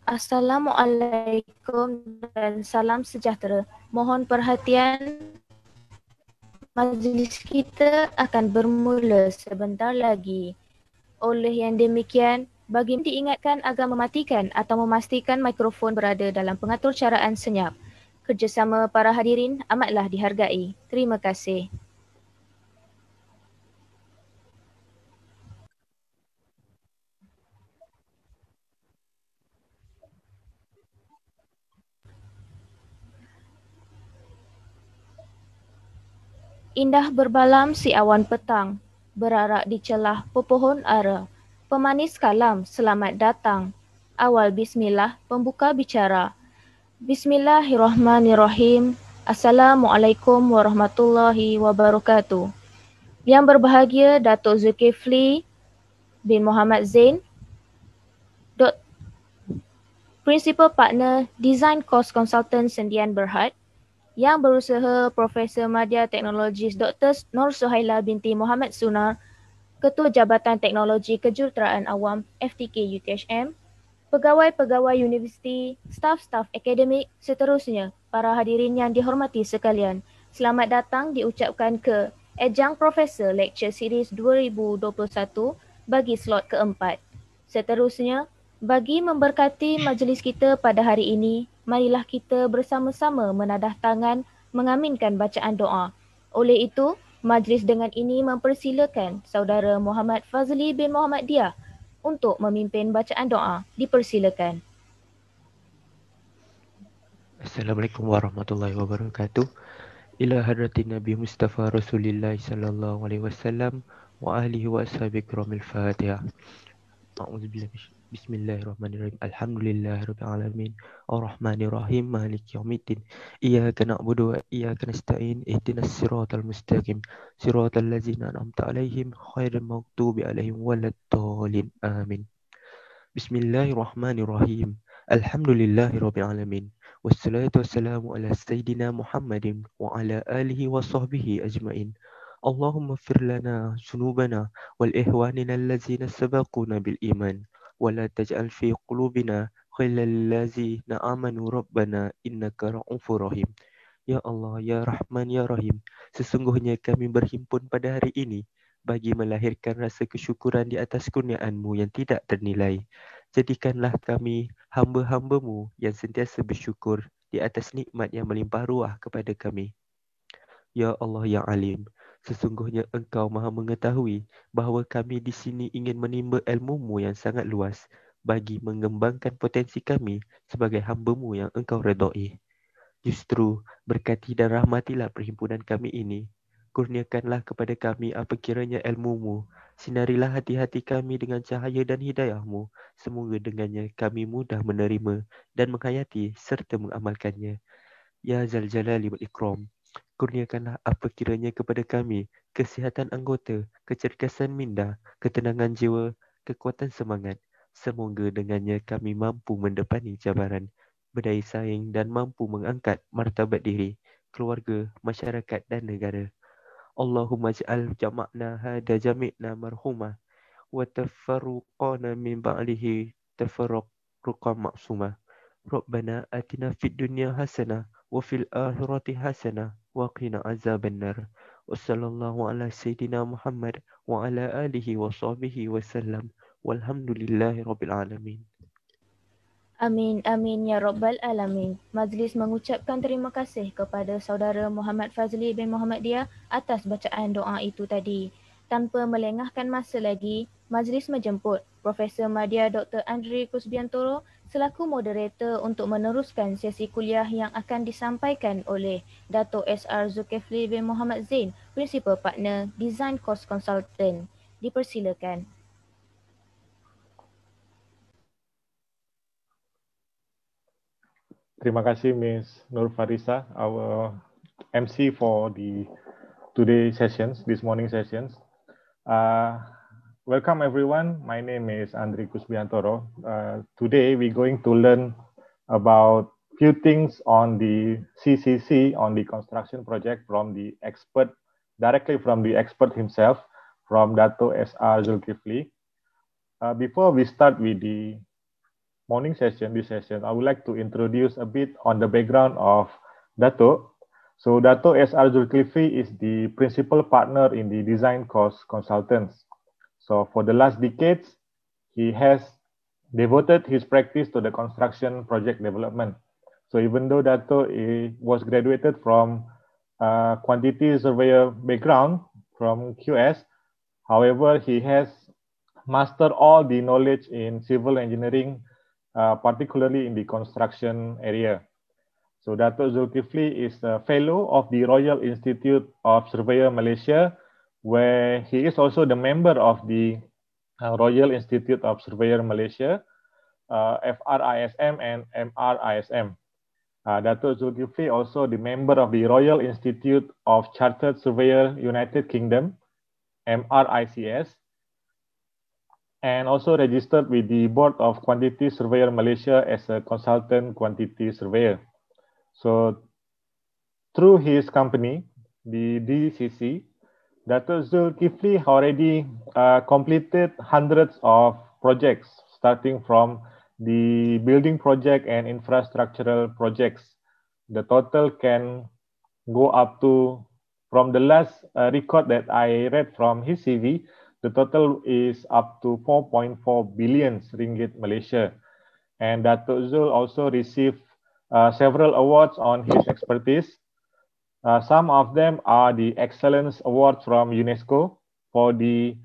Assalamualaikum dan salam sejahtera. Mohon perhatian, majlis kita akan bermula sebentar lagi. Oleh yang demikian, bagi diingatkan agar mematikan atau memastikan mikrofon berada dalam pengatur caraan senyap. Kerjasama para hadirin amatlah dihargai. Terima kasih. Indah berbalam si awan petang, berarak di celah pepohon ara. Pemanis kalam, selamat datang. Awal bismillah, pembuka bicara. Bismillahirrahmanirrahim. Assalamualaikum warahmatullahi wabarakatuh. Yang berbahagia Datuk Zulkifli bin Muhammad Zain, Principal Partner Design Cost Consultant Sendian Berhad, yang berusaha Profesor Madya Teknologis Dr. Nur Suhaila binti Muhammad Sunar, Ketua Jabatan Teknologi Kejuruteraan Awam FTK UTHM, pegawai-pegawai universiti, staf-staf akademik, seterusnya, para hadirin yang dihormati sekalian. Selamat datang diucapkan ke Adjunct Professor Lecture Series 2021 bagi slot keempat. Seterusnya, bagi memberkati majlis kita pada hari ini, marilah kita bersama-sama menadah tangan mengaminkan bacaan doa. Oleh itu, majlis dengan ini mempersilakan Saudara Muhammad Fazli bin Muhammad Diah untuk memimpin bacaan doa. Dipersilakan. Assalamualaikum warahmatullahi wabarakatuh. Ila hadratin Nabi Mustafa Rasulillah sallallahu alaihi wasallam wa alihi wa ashabihi kiramil Fatihah. A'udzubillahi Bismillahirrahmanirrahim. Alhamdulillahirabbil alamin. Arrahmanirrahim. Maliki yaumiddin. Iyyaka na'budu wa iyyaka nasta'in. Ihdinas siratal mustaqim. Siratal ladzina an'amta 'alaihim ghairil maghdubi 'alaihim waladdallin. Amin. Bismillahirrahmanirrahim. Alhamdulillahirabbil alamin. Wassalatu wassalamu ala sayyidina Muhammadin wa ala alihi wa sahbihi ajmain. Allahumma fir lana sunubana wal ihwanina allazina sabaquna bil iman wa la taj'al fi qulubina ghillan lil ladzina amanu rabbana innaka ra'ufur rahim. Ya Allah, ya Rahman, ya Rahim, sesungguhnya kami berhimpun pada hari ini bagi melahirkan rasa kesyukuran di atas kurniaan-Mu yang tidak ternilai. Jadikanlah kami hamba-hamba-Mu yang sentiasa bersyukur di atas nikmat yang melimpah ruah kepada kami. Ya Allah yang alim, sesungguhnya Engkau maha mengetahui bahawa kami di sini ingin menimba ilmu-Mu yang sangat luas bagi mengembangkan potensi kami sebagai hamba-Mu yang Engkau redai. Justru berkati dan rahmatilah perhimpunan kami ini. Kurniakanlah kepada kami apa kiranya ilmu-Mu. Sinarilah hati-hati kami dengan cahaya dan hidayah-Mu. Semoga dengannya kami mudah menerima dan menghayati serta mengamalkannya. Ya Zal Jalali wal Ikram. Kurniakanlah apa kiranya kepada kami kesihatan anggota, kecergasan minda, ketenangan jiwa, kekuatan semangat. Semoga dengannya kami mampu mendepani cabaran, berdaya saing dan mampu mengangkat martabat diri, keluarga, masyarakat dan negara. Allahumma ja'al jama'na hada jami'na marhumah wa tafarruqana min ba'lihi tafarruqan maksumah. Rabbana atina fid dunya hasanah wa fil akhirati hasanah wa qina azabannar. Wassallallahu ala sayyidina Muhammad wa ala alihi wa sahbihi wasallam. Walhamdulillahi rabbil alamin. Amin, amin ya Rabbal Alamin. Majlis mengucapkan terima kasih kepada Saudara Muhammad Fazli bin Muhammad Diah atas bacaan doa itu tadi. Tanpa melengahkan masa lagi, majlis menjemput Profesor Madya Dr. Andri Kusbiantoro selaku moderator untuk meneruskan sesi kuliah yang akan disampaikan oleh Datuk SR Zulkifli bin Muhammad Zain, Principal Partner Design Cost Consultant. Dipersilakan. Terima kasih Ms. Nur Farisa, our MC for the today sessions, this morning sessions. Welcome everyone. My name is Andri Kusbiantoro. Today we're going to learn about few things on the CCC, on the construction project from the expert, directly from the expert himself, from Dato SR Zulkifli. Before we start with the morning session, this session, I would like to introduce a bit on the background of Dato. So Dato S.R. Zulkifli is the principal partner in the Design Cost Consultants. So for the last decades, he has devoted his practice to the construction project development. So even though Dato was graduated from quantity surveyor background from QS, however, he has mastered all the knowledge in civil engineering, particularly in the construction area. So Dato Zulkifli is a fellow of the Royal Institute of Surveyor Malaysia, where he is also the member of the Royal Institute of Surveyor Malaysia, FRISM and MRISM. Dato Zulkifli also the member of the Royal Institute of Chartered Surveyor United Kingdom, MRICS, and also registered with the Board of Quantity Surveyor Malaysia as a consultant quantity surveyor. So through his company, the DCC, Dato Zulkifli already completed hundreds of projects, starting from the building project and infrastructural projects. The total can go up to, from the last record that I read from his CV, the total is up to 4.4 billion ringgit Malaysia. And Dato Zul also received several awards on his expertise. Some of them are the Excellence Award from UNESCO for the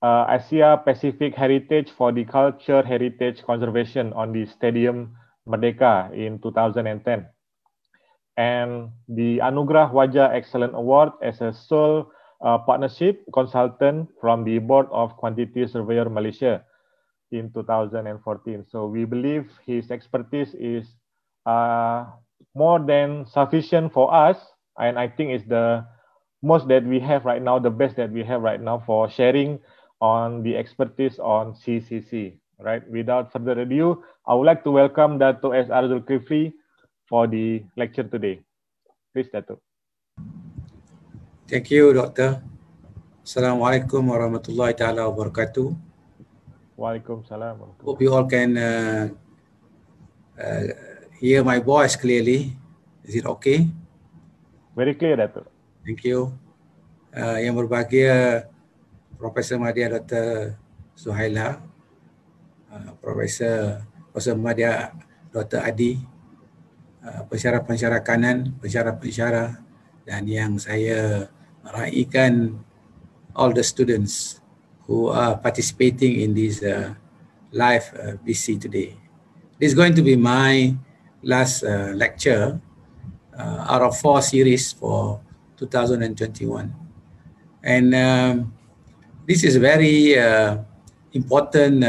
Asia Pacific Heritage for the Culture Heritage Conservation on the Stadium Merdeka in 2010. And the Anugerah Wajah Excellent Award as a sole partnership consultant from the Board of Quantity Surveyor Malaysia in 2014. So we believe his expertise is more than sufficient for us, and I think it's the most that we have right now, the best that we have right now for sharing on the expertise on CCC. Right. Without further ado, I would like to welcome Dato S.R. Zulkifli for the lecture today. Please, Dato. Thank you, Doctor. Assalamualaikum warahmatullahi taala wabarakatuh. Waalaikumsalam. Hope you all can hear my voice clearly. Is it okay? Very clear, Dato. Thank you. Yang berbahagia Profesor Madya Dr. Suhaila, Profesor Madya Dr. Adi, pensyarah-pensyarah kanan, pensyarah-pensyarah, dan yang saya meraihkan all the students who are participating in this live BC today. This is going to be my last lecture out of 4 series for 2021. And this is very important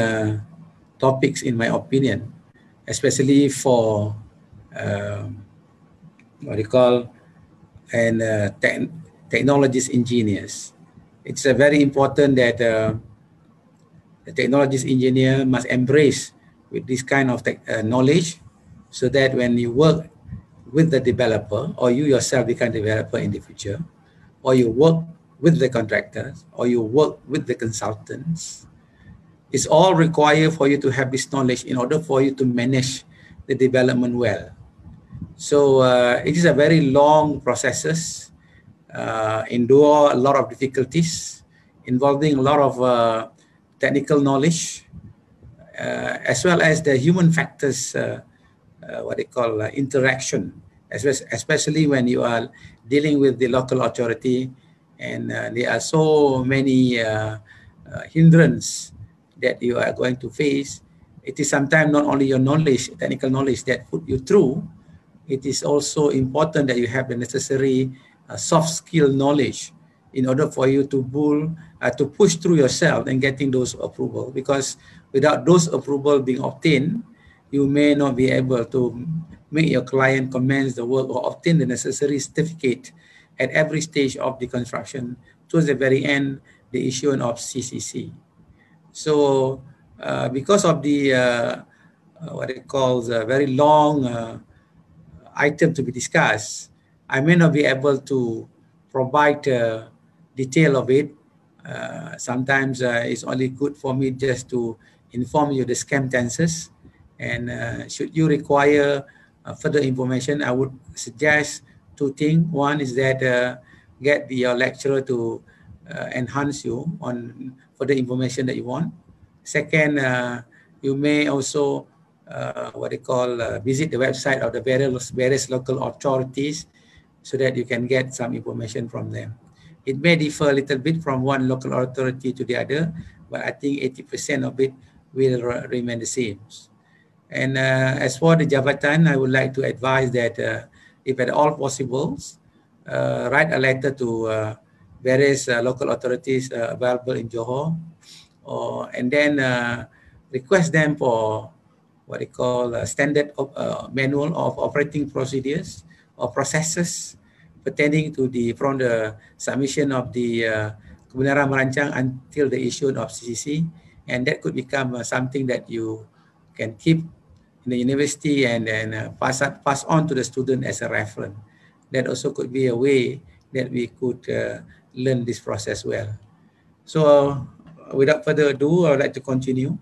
topics in my opinion, especially for what you call technologies engineers. It's very important that the technologies engineer must embrace with this kind of knowledge, so that when you work with the developer, or you yourself become a developer in the future, or you work with the contractors, or you work with the consultants, it's all required for you to have this knowledge in order for you to manage the development well. So it is a very long processes, endure a lot of difficulties, involving a lot of technical knowledge, as well as the human factors, what they call interaction, especially when you are dealing with the local authority, and there are so many hindrances that you are going to face. It is sometimes not only your knowledge, technical knowledge, that put you through. It is also important that you have the necessary soft skill knowledge in order for you to push through yourself and getting those approval. Because without those approval being obtained, you may not be able to make your client commence the work or obtain the necessary certificate at every stage of the construction, towards the very end, the issuance of CCC. So because of the what it calls a very long item to be discussed, I may not be able to provide detail of it. Sometimes it's only good for me just to inform you the scam tenses And should you require further information, I would suggest two things. One is that get your lecturer to enhance you on further information that you want. Second, you may also visit the website of the various local authorities so that you can get some information from them. It may differ a little bit from one local authority to the other, but I think 80% of it will remain the same. And as for the jabatan, I would like to advise that if at all possible, write a letter to various local authorities available in Johor, and then request them for what they call a standard manual of operating procedures or processes pertaining to from the submission of the kebenaran merancang until the issue of CCC, and that could become something that you can keep in the university and then pass on to the student as a reference. That also could be a way that we could learn this process well. So without further ado, I would like to continue.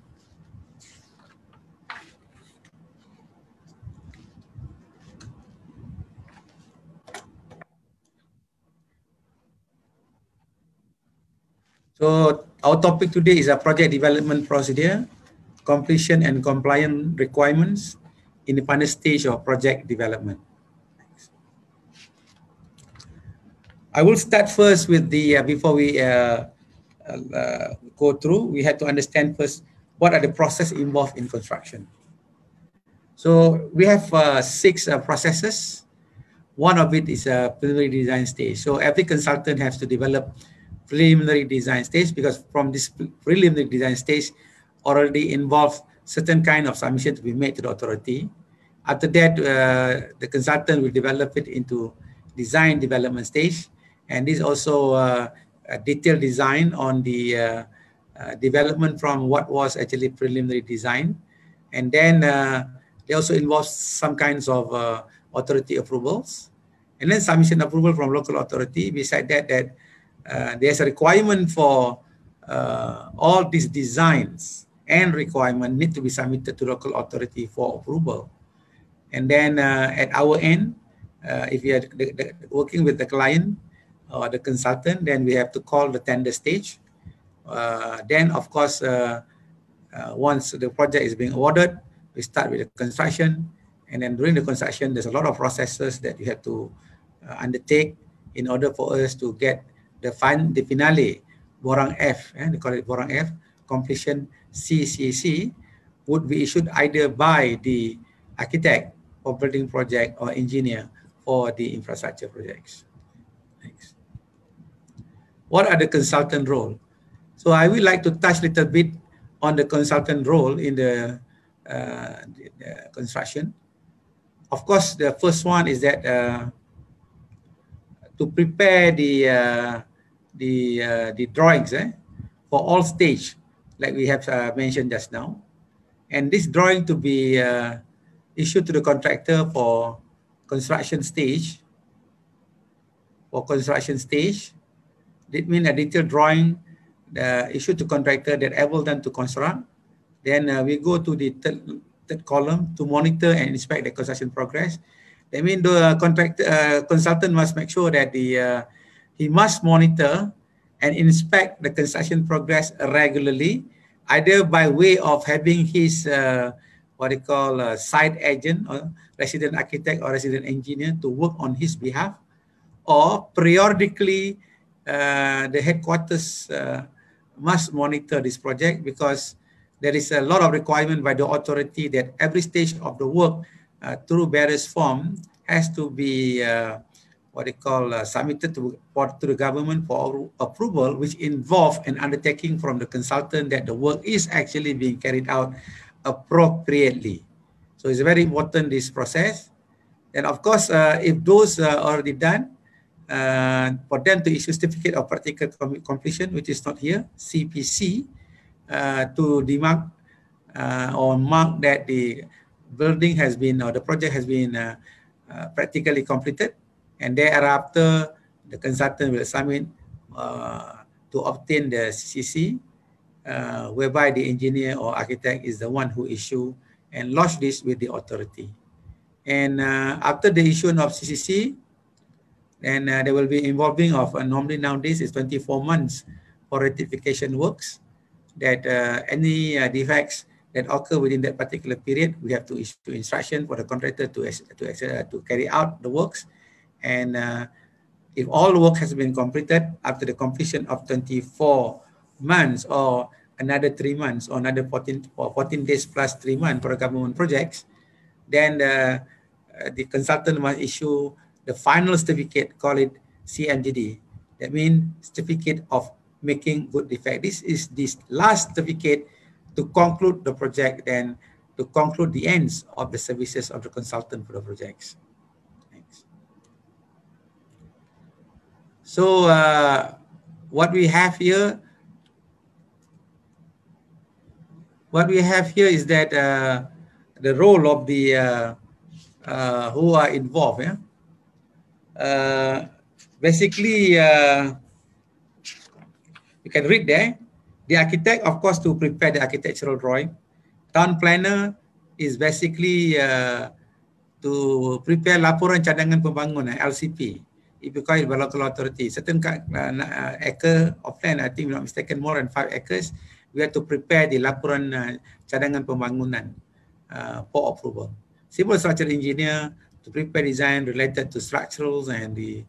So our topic today is a project development procedure, completion and compliance requirements in the final stage of project development. I will start first with the, before we go through, we have to understand first what are the processes involved in construction. So we have 6 processes. One of it is a preliminary design stage. So every consultant has to develop preliminary design stage, because from this preliminary design stage already involves certain kind of submission to be made to the authority. After that, the consultant will develop it into design development stage, and this also a detailed design on the development from what was actually preliminary design, and then they also involve some kinds of authority approvals, and then submission approval from local authority. Beside that, there's a requirement for all these designs and requirement need to be submitted to local authority for approval. And then at our end, if you are working with the client or the consultant, then we have to call the tender stage. Then of course, once the project is being awarded, we start with the construction. And then during the construction, there's a lot of processes that you have to undertake in order for us to get the finale, Borang F, they call it Borang F, completion CCC, would be issued either by the architect or building project or engineer for the infrastructure projects. Next. What are the consultant role? So I would like to touch a little bit on the consultant role in the construction. Of course, the first one is that to prepare the drawings for all stage, like we have mentioned just now, and this drawing to be issued to the contractor for construction stage. For construction stage, it means a detailed drawing issued to contractor that able them to construct. Then we go to the third column to monitor and inspect the construction progress. That means the consultant must make sure that he must monitor and inspect the construction progress regularly, either by way of having his site agent or resident architect or resident engineer to work on his behalf, or periodically the headquarters must monitor this project, because there is a lot of requirement by the authority that every stage of the work through various form has to be submitted to the government for approval, which involve an undertaking from the consultant that the work is actually being carried out appropriately. So it's very important, this process. And of course, if those are already done, for them to issue certificate of practical completion, which is not here, CPC, to demark or mark that the building has been, or the project has been practically completed, and thereafter the consultant will submit to obtain the CCC, whereby the engineer or architect is the one who issue and lodge this with the authority. And after the issuance of CCC, then there will be involving of normally nowadays is 24 months for rectification works, that any defects that occur within that particular period, we have to issue instruction for the contractor to carry out the works. And if all the work has been completed after the completion of 24 months or another 3 months or another 14 days plus 3 months for the government projects, then the consultant must issue the final certificate, call it CMGD. That means certificate of making good defect. This is this last certificate to conclude the project and to conclude the ends of the services of the consultant for the projects. Thanks. So what we have here is that the role of the who are involved. Basically, you can read there. The architect, of course, to prepare the architectural drawing. Town planner is basically to prepare laporan cadangan pembangunan (LCP). It required by local authority. Certain acre of land, I think, if I'm not mistaken, more than 5 acres, we have to prepare the laporan cadangan pembangunan for approval. Civil structural engineer to prepare design related to structurals and the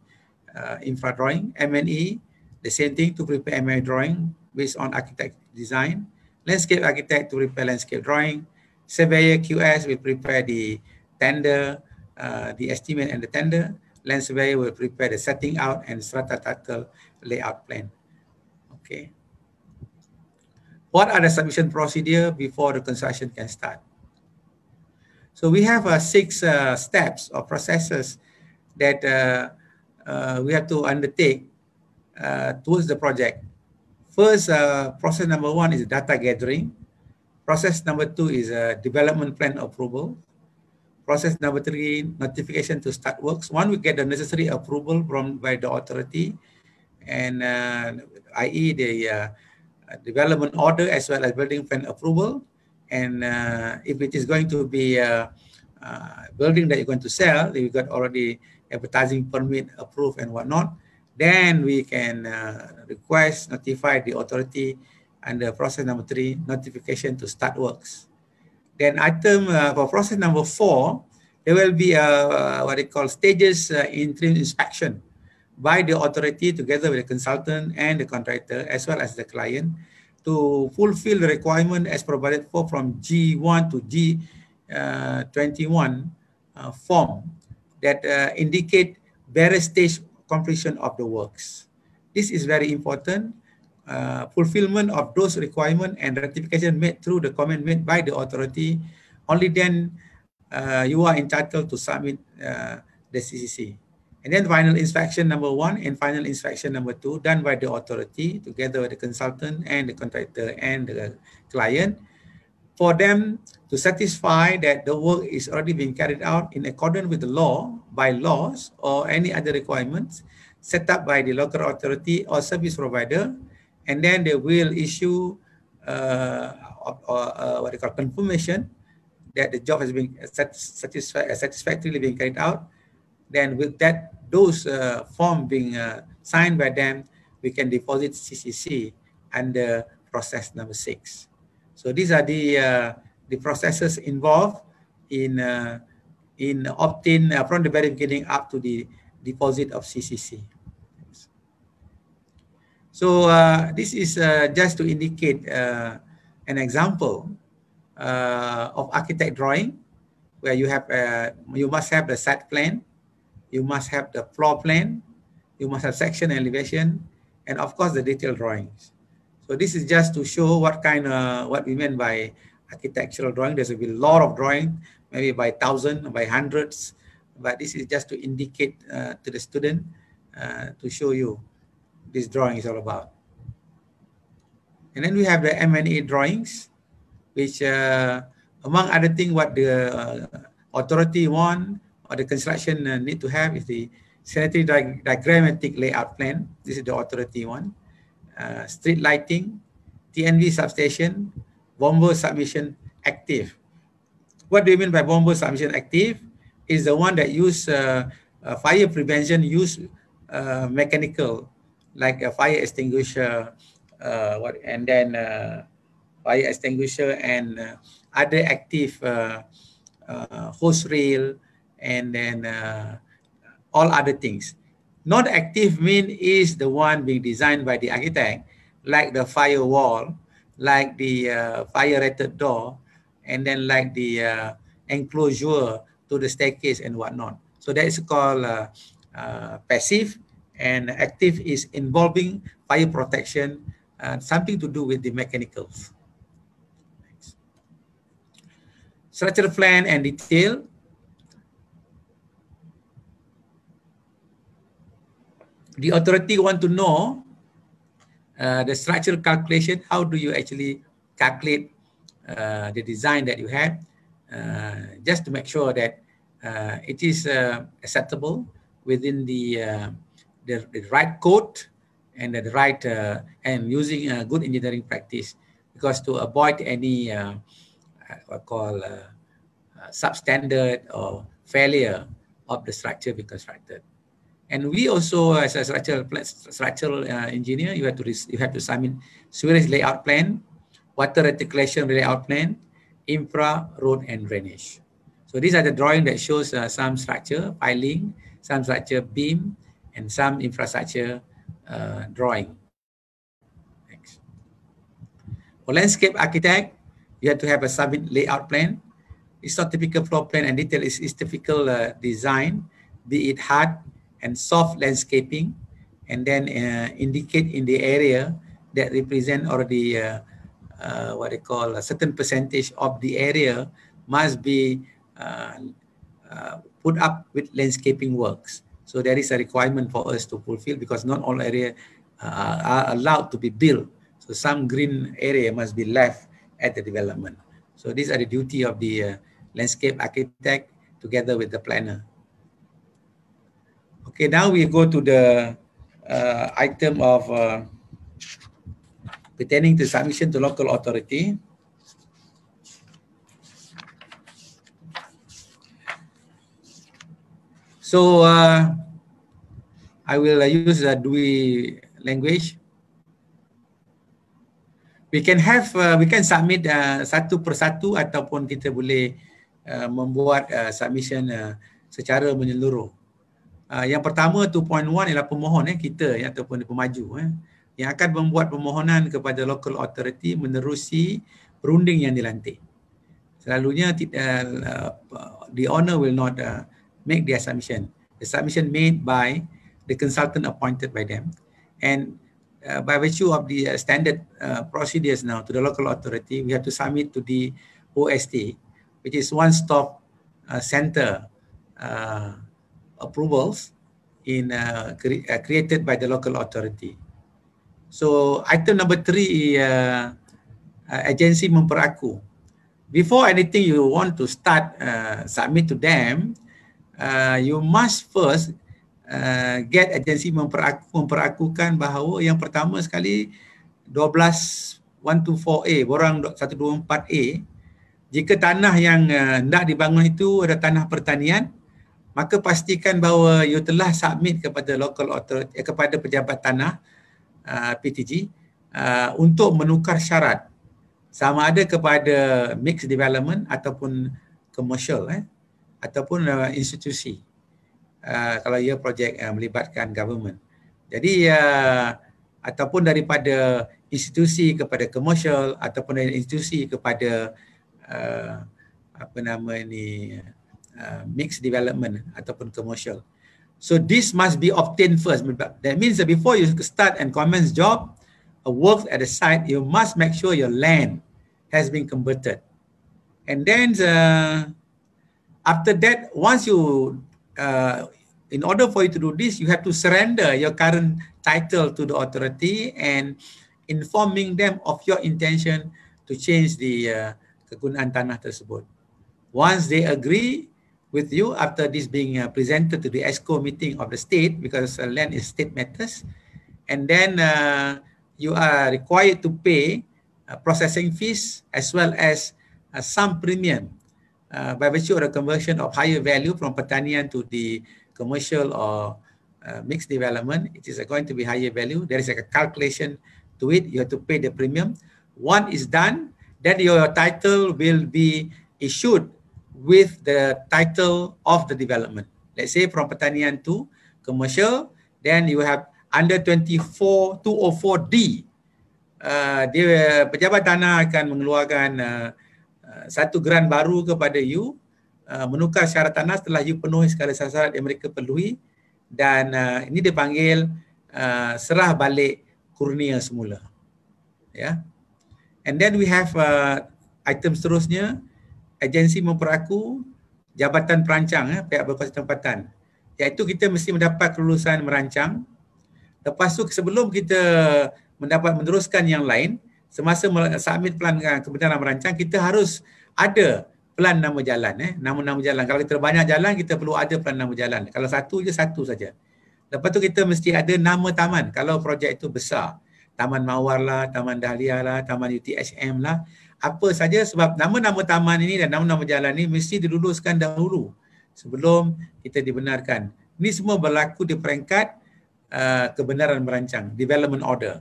infra drawing. M&E, the same thing, to prepare M&E drawing based on architect design. Landscape architect to prepare landscape drawing. Surveyor QS will prepare the tender, the estimate and the tender. Land surveyor will prepare the setting out and strata title layout plan. Okay. What are the submission procedure before the construction can start? So we have 6 steps or processes that we have to undertake towards the project. First, process number 1 is data gathering. Process number 2 is development plan approval. Process number 3, notification to start works. One, we get the necessary approval by the authority, and i.e. the development order as well as building plan approval. And if it is going to be a building that you're going to sell, you got already advertising permit approved and whatnot, then we can request, notify the authority under process number 3, notification to start works. Then item for process number 4, there will be what they call stages interim inspection by the authority together with the consultant and the contractor as well as the client to fulfill the requirement as provided for from G1 to G21 form that indicate various stage completion of the works. This is very important. Fulfillment of those requirements and ratification made through the comment made by the authority, only then you are entitled to submit the CCC. And then final inspection number 1 and final inspection number 2 done by the authority together with the consultant and the contractor and the client for them to satisfy that the work is already being carried out in accordance with the law, by laws or any other requirements set up by the local authority or service provider. And then they will issue what they call confirmation that the job has been satisfactorily being carried out. Then with that, those form being signed by them, we can deposit CCC under process number 6. So these are the processes involved in obtain from the very beginning up to the deposit of CCC. So this is just to indicate an example of architect drawing, where you have you must have the site plan, you must have the floor plan, you must have section elevation, and of course the detailed drawings. So this is just to show what we meant by architectural drawing. There's a lot of drawing, maybe by 1,000, by hundreds, but this is just to indicate to the student to show you this drawing is all about. And then we have the M&E drawings, which among other things, what the authority want or the construction need to have is the sanitary diagrammatic layout plan. This is the authority one. Street lighting, TNV substation, bomber submission active. What do you mean by bomber submission active? Is the one that use fire prevention, use mechanical, like a fire extinguisher, fire extinguisher and other active hose reel, and then all other things. Not active mean is the one being designed by the architect, like the firewall, like the fire rated door, and then like the enclosure to the staircase and whatnot. So that is called passive, and active is involving fire protection, something to do with the mechanicals. Structural plan and detail. The authority want to know the structural calculation. How do you actually calculate the design that you have, just to make sure that it is acceptable within the right code and the right and using good engineering practice, because to avoid any what call substandard or failure of the structure being constructed. And we also, as a structural engineer, you have to submit sewerage layout plan, water reticulation layout plan, infra, road, and drainage. So these are the drawing that shows some structure piling, some structure beam, and some infrastructure drawing. Next. For landscape architect, you have to have a submit layout plan. It's not typical floor plan and detail. It's typical design, be it hard and soft landscaping, and then indicate in the area that represent already what they call a certain percentage of the area must be put up with landscaping works. So there is a requirement for us to fulfill, because not all area are allowed to be built. So some green area must be left at the development. So these are the duty of the landscape architect together with the planner. Okay, now we go to the item of pertaining to submission to local authority. So I will use the Dwi language. We can submit satu persatu, ataupun kita boleh membuat submission secara menyeluruh. Yang pertama 2.1 ialah pemohon kita ataupun pemaju yang akan membuat permohonan kepada local authority menerusi perunding yang dilantik. Selalunya the owner will not make their submission. The submission made by the consultant appointed by them, and by virtue of the standard procedures now to the local authority, we have to submit to the OST, which is one-stop center approvals created by the local authority. So item number 3, agensi memperaku. Before anything you want to start submit to them, you must first get agensi memperakukan bahawa yang pertama sekali 12124A, borang 124A, jika tanah yang hendak dibangun itu ada tanah pertanian, maka pastikan bahawa you telah submit kepada local authority, kepada pejabat tanah PTG untuk menukar syarat sama ada kepada mixed development ataupun commercial ataupun institusi, kalau ia projek melibatkan government. Jadi ataupun daripada institusi kepada commercial, ataupun dari institusi kepada mixed development ataupun commercial. So this must be obtained first. That means that before you start and commence job or work at the site, you must make sure your land has been converted. And then after that, once you in order for you to do this, you have to surrender your current title to the authority and informing them of your intention to change the kegunaan tanah tersebut. Once they agree with you, after this being presented to the ESCO meeting of the state, because land is state matters, and then you are required to pay processing fees as well as some premium by virtue of the conversion of higher value from pertanian to the commercial or mixed development, it is going to be higher value. There is a calculation to it. You have to pay the premium. One is done, then your title will be issued with the title of the development. Let's say from pertanian to commercial, then you have under 204D. Dia pejabat tanah akan mengeluarkan satu grant baru kepada you, menukar syarat tanah setelah you penuhi segala syarat yang mereka perlui, dan ini dipanggil serah balik kurnia semula. Ya. And then we have item seterusnya, agensi memperaku, jabatan perancang, pihak berkuasa tempatan, iaitu kita mesti mendapat kelulusan merancang. Lepas tu sebelum kita mendapat meneruskan yang lain, semasa submit pelan kebenaran merancang, kita harus ada pelan nama jalan. Nama-nama jalan. Kalau kita banyak jalan, kita perlu ada pelan nama jalan. Kalau satu je, satu saja. Lepas tu kita mesti ada nama taman. Kalau projek itu besar, Taman Mawar lah, Taman Dahlia lah, Taman UTHM lah, apa saja, sebab nama-nama taman ini dan nama-nama jalan ini mesti diluluskan dahulu sebelum kita dibenarkan. Ini semua berlaku di peringkat kebenaran merancang, development order.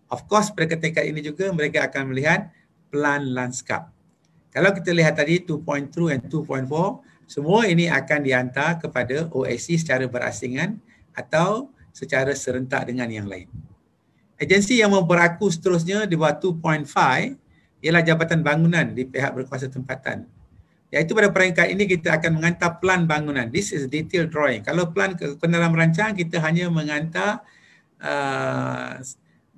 Of course, pada ketika ini juga mereka akan melihat plan lanskap. Kalau kita lihat tadi 2.2 dan 2.4, semua ini akan dihantar kepada OSC secara berasingan atau secara serentak dengan yang lain. Agensi yang memberaku seterusnya di bawah 2.5 ialah Jabatan Bangunan di pihak berkuasa tempatan. Iaitu pada peringkat ini kita akan menghantar plan bangunan. This is detailed drawing. Kalau plan kebenaran merancang, kita hanya menghantar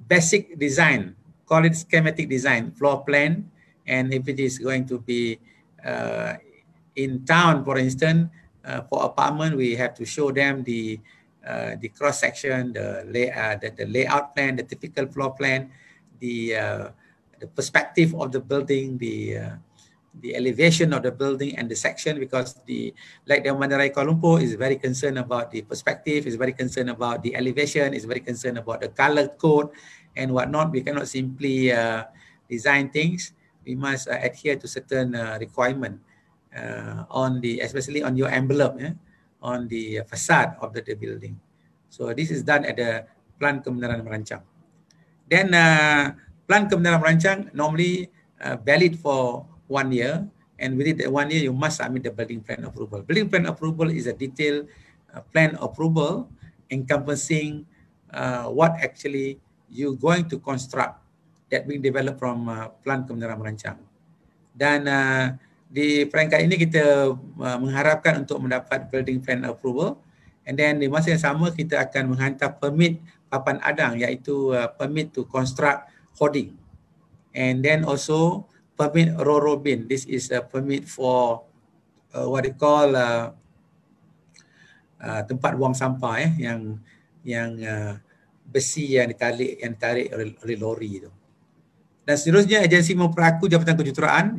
basic design, call it schematic design, floor plan, and if it is going to be in town, for instance, for apartment, we have to show them the cross section, the layout plan, the typical floor plan, the perspective of the building, the elevation of the building and the section, because like the Bandaraya Kuala Lumpur is very concerned about the perspective, is very concerned about the elevation, is very concerned about the color code and whatnot. We cannot simply design things. We must adhere to certain requirement especially on your envelope, on the facade of the building. So this is done at the plan kebenaran merancang. Then plan kebenaran merancang normally valid for 1 year, and within that 1 year you must submit the building plan approval. Building plan approval is a detailed plan approval encompassing what actually you going to construct that being developed from plan kebenaran merancang. Dan di peringkat ini kita mengharapkan untuk mendapat building plan approval, and then di masa yang sama kita akan menghantar permit papan adang, iaitu permit to construct hoarding, and then also permit Roro bin. This is a permit for what they call tempat buang sampah yang besi yang ditarik oleh lori itu. Dan seterusnya agensi memperaku Jabatan Kejuruteraan,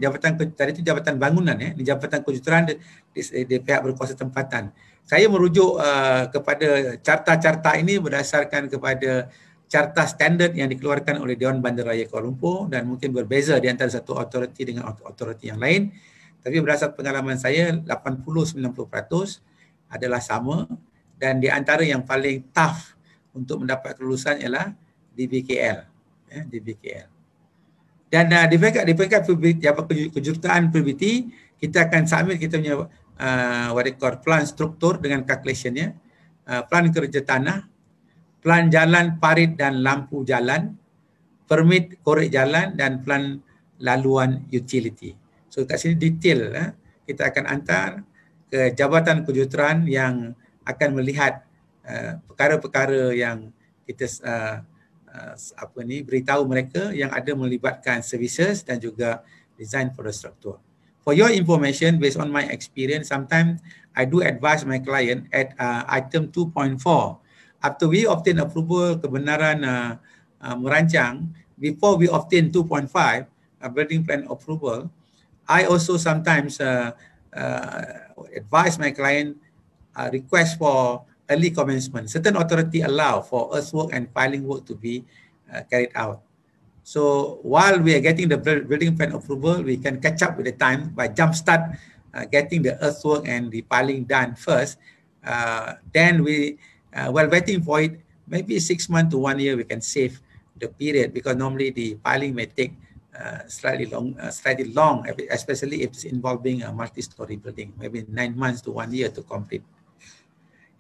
tadi itu Jabatan Bangunan, di Jabatan Kejuruteraan di pihak berkuasa tempatan. Saya merujuk kepada carta-carta ini berdasarkan kepada carta standard yang dikeluarkan oleh Dewan Bandaraya Kuala Lumpur, dan mungkin berbeza di antara satu autoriti dengan autoriti yang lain. Tapi berdasarkan pengalaman saya, 80-90% adalah sama, dan di antara yang paling tough untuk mendapat kelulusan ialah DBKL. DBKL. Dan di peringkat kejuruteraan PBT, kita akan submit kita punya what they call plan struktur dengan calculationnya, plan kerja tanah, plan jalan parit dan lampu jalan, permit korek jalan, dan plan laluan utility. So kat sini detail kita akan hantar ke Jabatan Kejuruteraan yang akan melihat perkara-perkara yang kita beritahu mereka yang ada melibatkan services dan juga design for the structure. For your information, based on my experience, sometimes I do advise my client at item 2.4. After we obtain approval kebenaran merancang, before we obtain 2.5 building plan approval, I also sometimes advise my client request for early commencement. Certain authority allow for earthwork and piling work to be carried out. So while we are getting the building plan approval, we can catch up with the time by jumpstart getting the earthwork and the piling done first, then we, while waiting for it, maybe 6 months to 1 year, we can save the period, because normally the piling may take slightly long, especially if it's involving a multi-story building, maybe 9 months to 1 year to complete.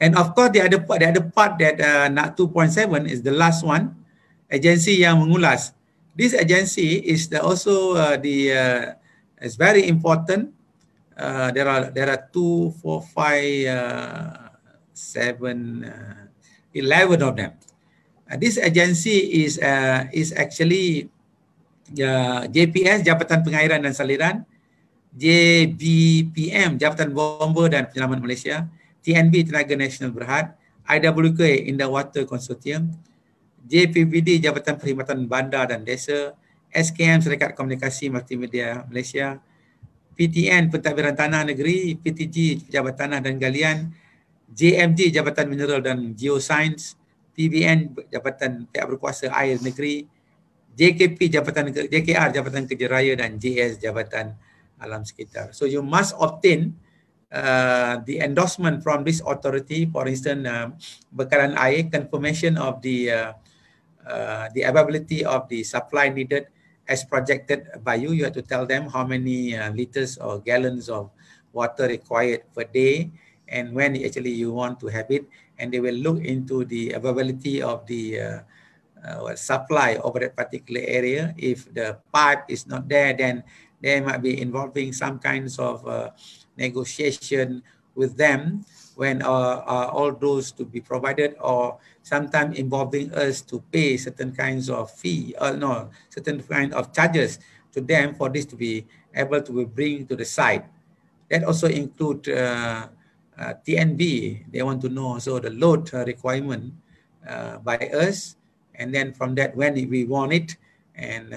And of course, the other part that NAK 2.7 is the last one, agensi yang mengulas. This agency is also is very important. There are 2, 4, 5, 7, 11 of them. This agency is actually JPS, Jabatan Pengairan dan Saliran, JBPM, Jabatan Bomba dan Penyelamat Malaysia, TNB, Tenaga Nasional Berhad, IWK, Indah Water Consortium, JPBD, Jabatan Perkhidmatan Bandar dan Desa, SKM, Syarikat Komunikasi Multimedia Malaysia, PTN, Pentadbiran Tanah Negeri, PTG, Pejabat Tanah dan Galian, JMG, Jabatan Mineral dan Geoscience, PBN, Jabatan Pihak Berkuasa Air Negeri, JKP, JKR, Jabatan Kerja Raya, dan JS, Jabatan Alam Sekitar. So you must obtain the endorsement from this authority. For instance, bekalan air, confirmation of the availability of the supply needed as projected by you. You have to tell them how many liters or gallons of water required per day, and when actually you want to have it, and they will look into the availability of the supply over that particular area. If the pipe is not there, then they might be involving some kinds of negotiation with them when all those to be provided, or sometimes involving us to pay certain kinds of fee, certain kind of charges to them for this to be able to be bring to the site. That also include TNB. They want to know also the load requirement by us, and then from that, when we want it, and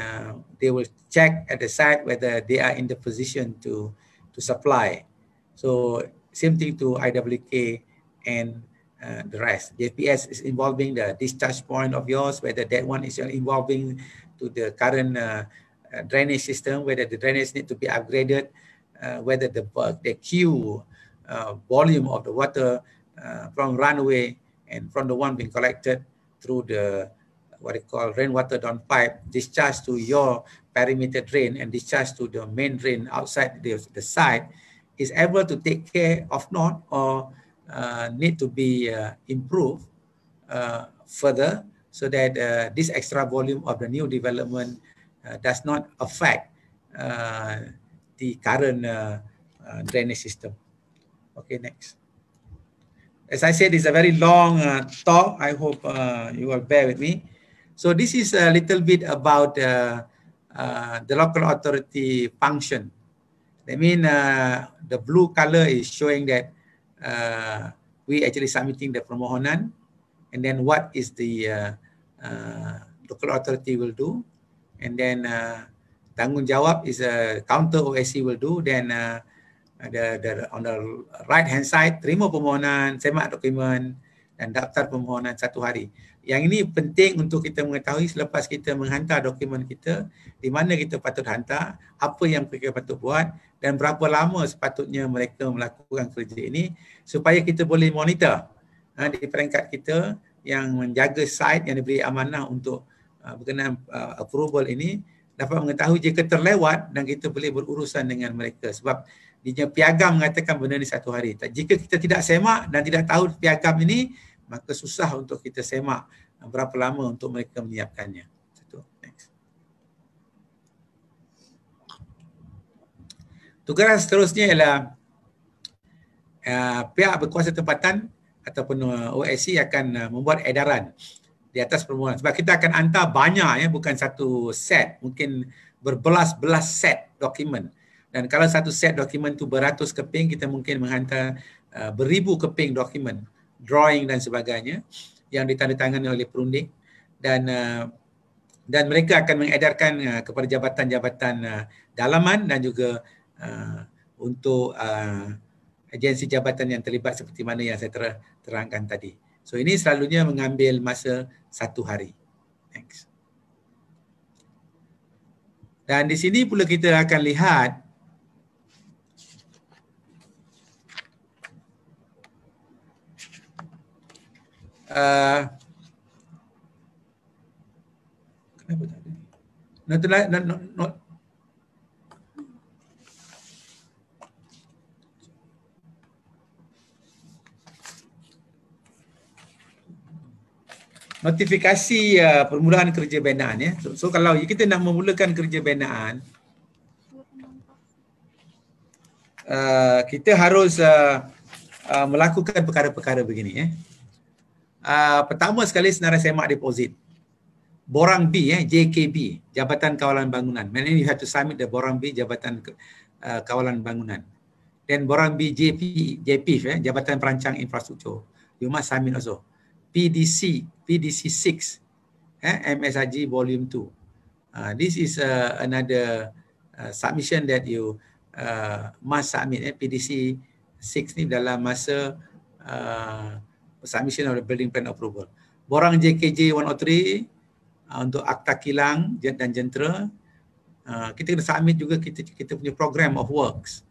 they will check at the site whether they are in the position to supply. So same thing to IWK and the rest. JPS is involving the discharge point of yours, whether that one is involving to the current drainage system, whether the drainage need to be upgraded, whether the queue volume of the water from runway and from the one being collected through the what they call rainwater down pipe, discharge to your perimeter drain and discharge to the main drain outside the site, is able to take care of not, or need to be improved further, so that this extra volume of the new development does not affect the current drainage system. Okay, next. As I said, it's a very long talk. I hope you will bear with me. So this is a little bit about the local authority function. I mean, the blue color is showing that we actually submitting the permohonan, and then what is the local authority will do, and then tanggungjawab is a counter OSC will do. Then on the right hand side, terima permohonan, semak dokumen, dan daftar permohonan 1 hari. Yang ini penting untuk kita mengetahui selepas kita menghantar dokumen kita, di mana kita patut hantar, apa yang kita patut buat, dan berapa lama sepatutnya mereka melakukan kerja ini, supaya kita boleh monitor di peringkat kita yang menjaga site yang diberi amanah untuk berkenaan approval ini, dapat mengetahui jika terlewat, dan kita boleh berurusan dengan mereka. Sebab dia piagam mengatakan benda ni 1 hari. Jika kita tidak semak dan tidak tahu piagam ini, maka susah untuk kita semak berapa lama untuk mereka menyiapkannya. Next. Tugas seterusnya ialah pihak berkuasa tempatan ataupun OSC akan membuat edaran di atas permohonan. Sebab kita akan hantar banyak, bukan satu set, mungkin berbelas-belas set dokumen. Dan kalau satu set dokumen tu beratus keping, kita mungkin menghantar beribu keping dokumen, drawing dan sebagainya yang ditandatangani oleh perunding, dan mereka akan mengedarkan kepada jabatan-jabatan dalaman dan juga untuk agensi jabatan yang terlibat seperti mana yang saya terangkan tadi. So ini selalunya mengambil masa 1 hari. Next. Dan di sini pula kita akan lihat Kenapa tak ada? Notifikasi permulaan kerja binaan ya. So kalau kita nak memulakan kerja binaan, kita harus melakukan perkara-perkara begini ya. Pertama sekali senarai semak deposit. Borang B JKB, Jabatan Kawalan Bangunan. Meaning you have to submit the Borang B, Jabatan Kawalan Bangunan. Dan Borang B JPIF Jabatan Perancang Infrastruktur. You must submit also. PDC 6 MSRG Volume 2. This is another submission that you must submit. PDC 6 ni dalam masa submission of the building plan approval. Borang JKJ 103 untuk akta kilang dan jentera. Kita kena submit juga kita punya program of works.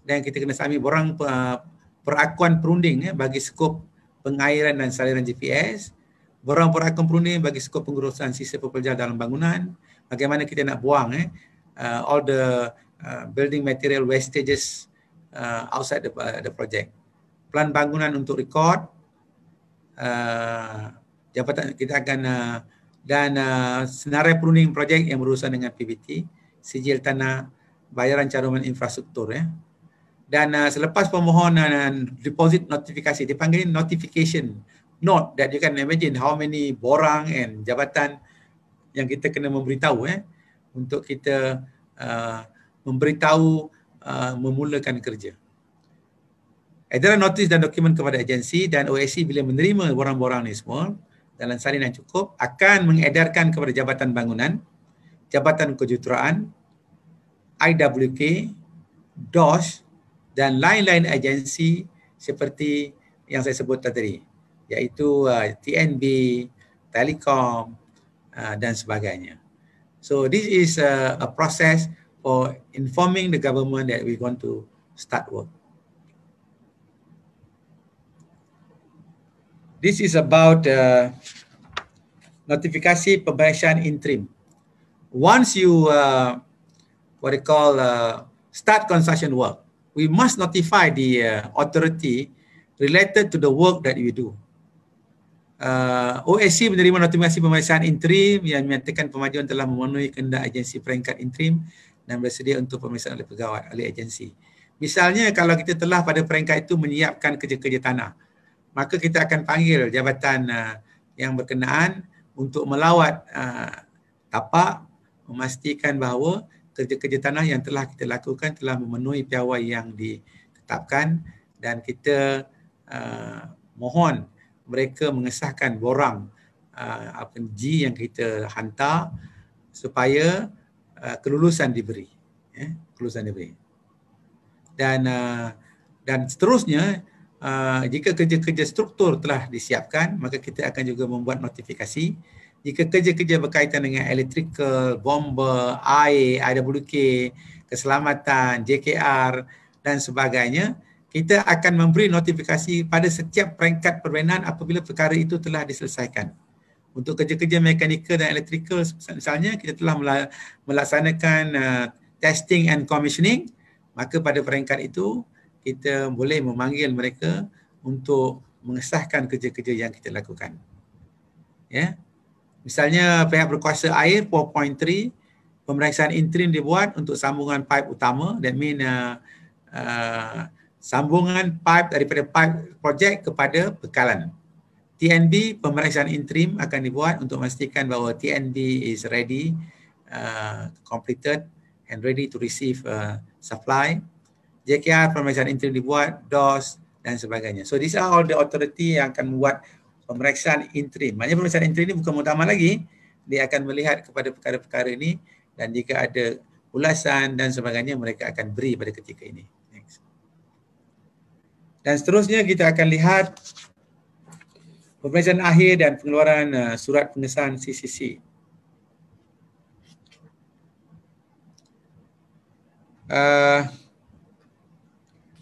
Dan kita kena submit borang perakuan perunding bagi skop pengairan dan saliran GPS, borang perakuan perunding bagi skop pengurusan sisa pekerja dalam bangunan, bagaimana kita nak buang all the building material wastages outside the project. Plan bangunan untuk rekod, jabatan kita akan dan senarai perunding projek yang berurusan dengan PBT, sijil tanah, bayaran cadangan infrastruktur ya. Dan selepas permohonan deposit notifikasi, dipanggil notification note, that you can imagine how many borang and jabatan yang kita kena memberitahu untuk kita memberitahu memulakan kerja. Edaran notis dan dokumen kepada agensi dan OSC bila menerima borang-borang ni semua dalam salin yang cukup akan mengedarkan kepada Jabatan Bangunan, Jabatan Kejuruteraan, IWK, DOS dan lain-lain agensi seperti yang saya sebut tadi, iaitu TNB, Telekom dan sebagainya. So this is a process for informing the government that we want to start work. This is about notifikasi pembayaran interim. Once you start construction work, we must notify the authority related to the work that you do. OSC menerima notifikasi pemeriksaan interim yang menyatakan pemajuan telah memenuhi kehendak agensi peringkat interim dan bersedia untuk pemeriksaan oleh pegawai oleh agensi. Misalnya kalau kita telah pada peringkat itu menyiapkan kerja-kerja tanah, maka kita akan panggil jabatan yang berkenaan untuk melawat tapak memastikan bahawa kerja-kerja tanah yang telah kita lakukan telah memenuhi piawai yang ditetapkan, dan kita mohon mereka mengesahkan borang G yang kita hantar supaya kelulusan diberi. Kelulusan diberi. Dan seterusnya, jika kerja-kerja struktur telah disiapkan, maka kita akan juga membuat notifikasi. Jika kerja-kerja berkaitan dengan electrical, bomba, air, IWK, keselamatan, JKR dan sebagainya, kita akan memberi notifikasi pada setiap peringkat perbenaan apabila perkara itu telah diselesaikan. Untuk kerja-kerja mekanikal dan electrical misalnya, kita telah melaksanakan testing and commissioning, maka pada peringkat itu kita boleh memanggil mereka untuk mengesahkan kerja-kerja yang kita lakukan. Ya. Misalnya pihak berkuasa air 4.3, pemeriksaan interim dibuat untuk sambungan pipe utama, that mean sambungan pipe daripada pipe projek kepada bekalan. TNB, pemeriksaan interim akan dibuat untuk memastikan bahawa TNB is ready, completed and ready to receive supply. JKR, pemeriksaan interim dibuat, DOS dan sebagainya. So these are all the authority yang akan membuat pemeriksaan interim. Maknanya pemeriksaan interim ini bukan muktamar lagi. Dia akan melihat kepada perkara-perkara ini, dan jika ada ulasan dan sebagainya mereka akan beri pada ketika ini. Next. Dan seterusnya kita akan lihat pemeriksaan akhir dan pengeluaran surat pengesahan CCC.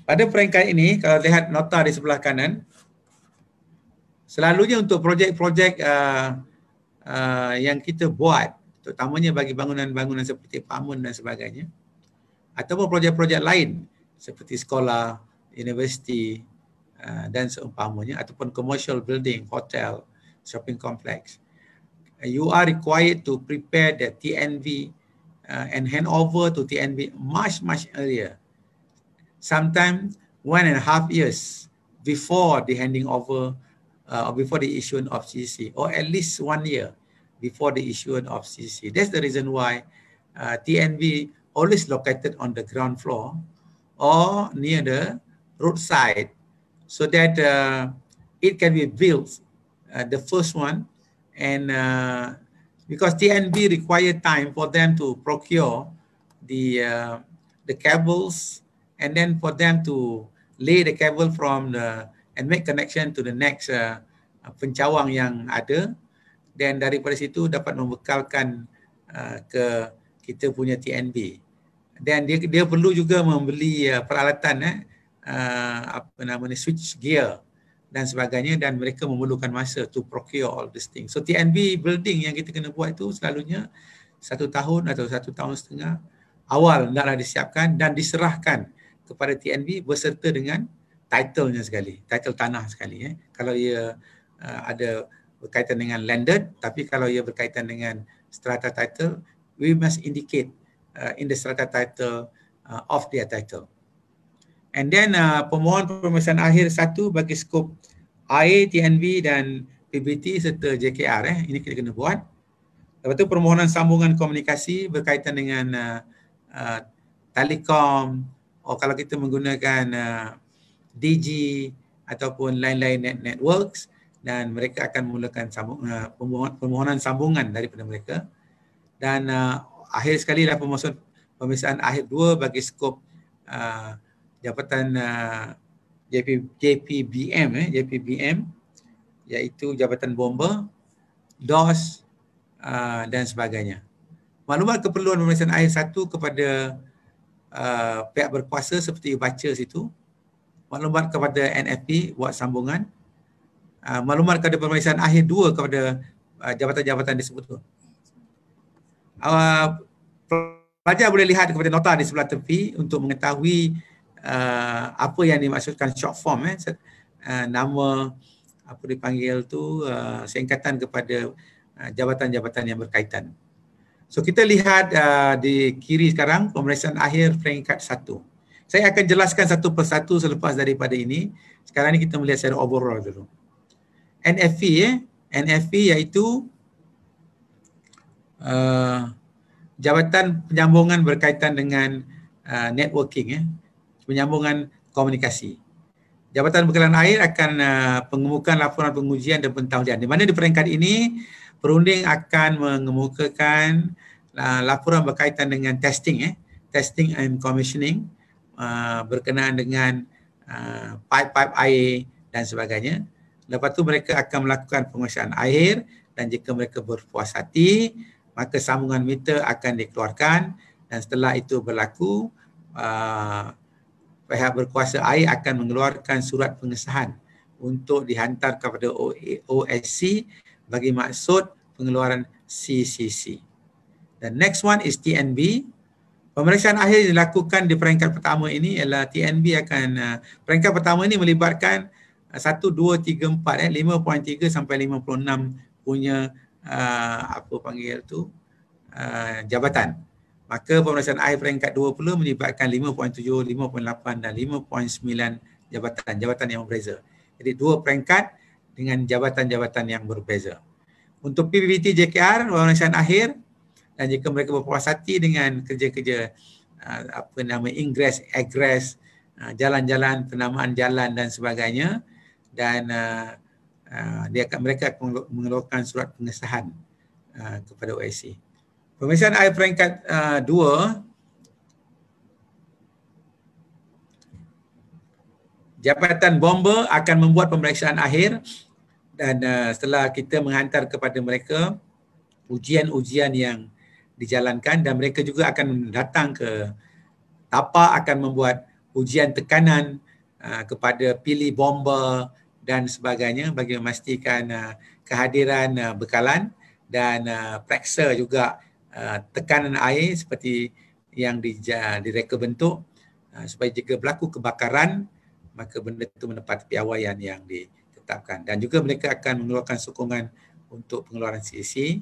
Pada peringkat ini, kalau lihat nota di sebelah kanan, Selalunya untuk projek-projek yang kita buat, terutamanya bagi bangunan-bangunan seperti apartmen dan sebagainya, ataupun projek-projek lain seperti sekolah, universiti dan seumpamanya, ataupun commercial building, hotel, shopping complex, you are required to prepare the TNV and hand over to TNV much earlier. Sometimes 1.5 years before the handing over or before the issuance of CCC, or at least 1 year before the issuance of CCC. That's the reason why TNV always located on the ground floor or near the roadside, so that it can be built, the first one, and because TNV require time for them to procure the cables, and then for them to lay the cable from the and make connection to the next pencawang yang ada, dan daripada situ dapat membekalkan ke kita punya TNB. Dan dia perlu juga membeli peralatan apa namanya, switch gear dan sebagainya, dan mereka memerlukan masa to procure all these things. So TNB building yang kita kena buat itu selalunya 1 tahun atau 1 tahun setengah awal hendaklah disiapkan dan diserahkan kepada TNB beserta dengan title-nya sekali, title tanah sekali. Kalau ia ada berkaitan dengan landed, tapi kalau ia berkaitan dengan strata title, we must indicate in the strata title of their title. And then pemohon pemeriksaan akhir 1 bagi skop air, TNB dan PBT serta JKR, ini kita kena buat. Lepas tu permohonan sambungan komunikasi berkaitan dengan telekom, atau kalau kita menggunakan DG ataupun lain-lain networks, dan mereka akan memulakan permohonan sambungan daripada mereka. Dan akhir sekali adalah pemeriksaan akhir 2 bagi skop jabatan JPBM, iaitu jabatan bomba, DOS dan sebagainya. Maklumat keperluan pemeriksaan akhir 1 kepada pihak berkuasa seperti baca situ. Maklumat kepada NFP buat sambungan. Maklumat kepada pemeriksaan akhir 2 kepada jabatan-jabatan disebut tu. Pelajar boleh lihat kepada nota di sebelah tepi untuk mengetahui apa yang dimaksudkan short form, nama apa dipanggil tu, singkatan kepada jabatan-jabatan yang berkaitan. So kita lihat di kiri sekarang pemeriksaan akhir peringkat 1. Saya akan jelaskan satu persatu selepas daripada ini. Sekarang ni kita melihat secara overall dulu. NFP, NFP iaitu jabatan penyambungan berkaitan dengan networking, penyambungan komunikasi. Jabatan Bekalan Air akan mengemukakan laporan pengujian dan pentaulian, di mana di peringkat ini perunding akan mengemukakan laporan berkaitan dengan testing, testing and commissioning, berkenaan dengan pipe-pipe air dan sebagainya. Lepas tu mereka akan melakukan pemeriksaan air, dan jika mereka berpuas hati, maka sambungan meter akan dikeluarkan, dan setelah itu berlaku, pihak berkuasa air akan mengeluarkan surat pengesahan untuk dihantar kepada OSC bagi maksud pengeluaran CCC. The next one is TNB. Pemeriksaan akhir dilakukan di peringkat pertama ini ialah TNB akan, peringkat pertama ini melibatkan 1, 2, 3, 4, 5.3 sampai 56 punya apa panggil tu, jabatan. Maka pemeriksaan akhir peringkat 20 melibatkan 5.7, 5.8 dan 5.9 jabatan yang berbeza. Jadi 2 peringkat dengan jabatan-jabatan yang berbeza. Untuk PBT JKR pemeriksaan akhir, dan jika mereka berpuas hati dengan kerja-kerja apa nama ingress, egress, jalan-jalan, penamaan jalan dan sebagainya, dan mereka akan mengeluarkan surat pengesahan kepada OSC. Pemeriksaan akhir peringkat 2, Jabatan Bomba akan membuat pemeriksaan akhir, dan setelah kita menghantar kepada mereka ujian-ujian yang dijalankan, dan mereka juga akan datang ke tapak, akan membuat ujian tekanan kepada pilih bomba dan sebagainya bagi memastikan kehadiran bekalan dan periksa juga tekanan air seperti yang direka bentuk supaya jika berlaku kebakaran maka benda itu mendapat piawaian yang ditetapkan. Dan juga mereka akan mengeluarkan sokongan untuk pengeluaran CCC.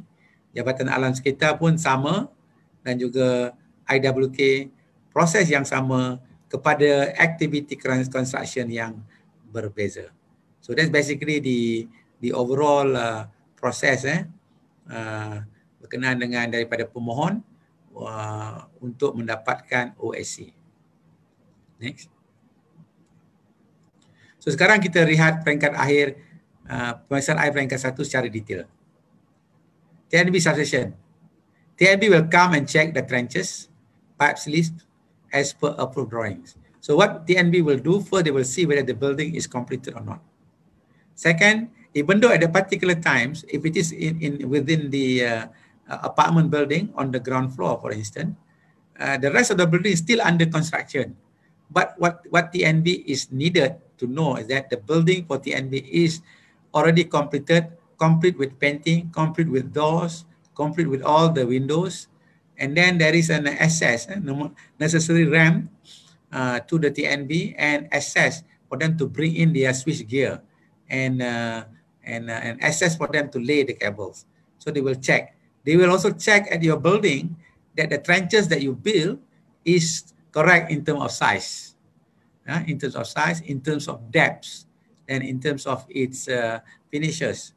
Jabatan Alam Sekitar pun sama dan juga IWK proses yang sama kepada aktiviti construction yang berbeza. So that's basically the overall proses berkenaan dengan daripada pemohon untuk mendapatkan OSC. Next. So sekarang kita lihat peringkat akhir pemeriksaan air peringkat 1 secara detail. TNB substation. TNB will come and check the trenches, pipes list as per approved drawings. So what TNB will do, first they will see whether the building is completed or not. Second, even though at the particular times, if it is within the apartment building on the ground floor, for instance, the rest of the building is still under construction. But what TNB is needed to know is that the building for TNB is already completed, complete with painting, complete with doors, complete with all the windows, and then there is an access, necessary ramp to the TNB and access for them to bring in their switch gear and access for them to lay the cables. So they will check. They will also check at your building that the trenches that you build is correct in terms of size, in terms of size, in terms of depths, and in terms of its finishes.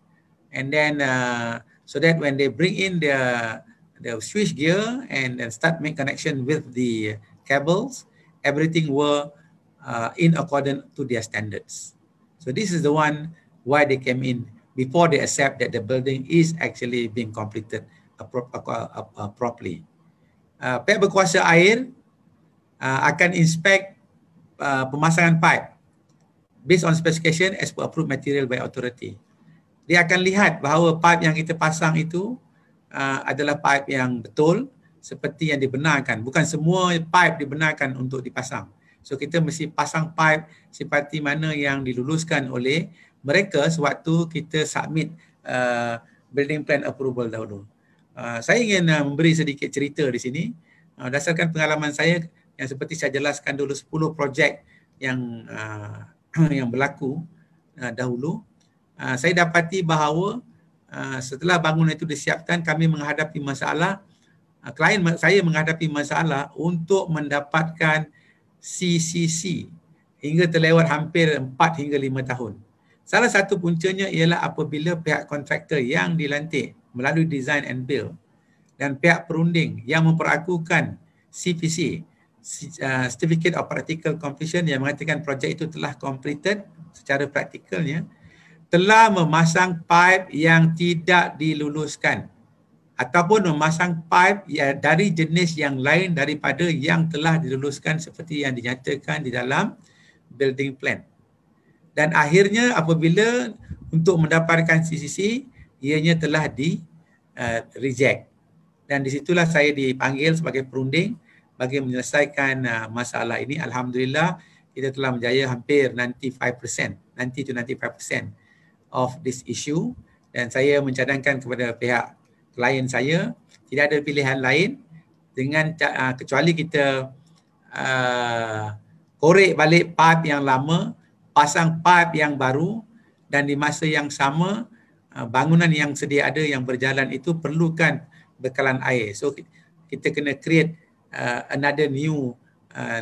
And then so that when they bring in the switch gear and start make connection with the cables, everything were in accordance to their standards. So this is the one why they came in before they accept that the building is actually being completed properly. Pihak berkuasa air akan inspect pemasangan pipe based on specification as per approved material by authority. Dia akan lihat bahawa pipe yang kita pasang itu adalah pipe yang betul seperti yang dibenarkan. Bukan semua pipe dibenarkan untuk dipasang. So kita mesti pasang pipe seperti mana yang diluluskan oleh mereka sewaktu kita submit building plan approval dahulu. Saya ingin memberi sedikit cerita di sini. Berdasarkan pengalaman saya yang seperti saya jelaskan dulu 10 projek yang berlaku dahulu. Saya dapati bahawa setelah bangunan itu disiapkan, kami menghadapi masalah, klien saya menghadapi masalah untuk mendapatkan CCC hingga terlewat hampir 4 hingga 5 tahun. Salah satu puncanya ialah apabila pihak kontraktor yang dilantik melalui design and build dan pihak perunding yang memperakukan CPC, Certificate of Practical Completion, yang mengatakan projek itu telah completed secara praktikalnya, telah memasang pipe yang tidak diluluskan ataupun memasang pipe dari jenis yang lain daripada yang telah diluluskan seperti yang dinyatakan di dalam building plan. Dan akhirnya apabila untuk mendapatkan CCC, ianya telah reject. Dan disitulah saya dipanggil sebagai perunding bagi menyelesaikan masalah ini. Alhamdulillah, kita telah menjaya hampir 90 to 95% of this issue. Dan saya mencadangkan kepada pihak klien saya, tidak ada pilihan lain dengan kecuali kita korek balik pipe yang lama, pasang pipe yang baru, dan di masa yang sama bangunan yang sedia ada yang berjalan itu perlukan bekalan air. So kita kena create another new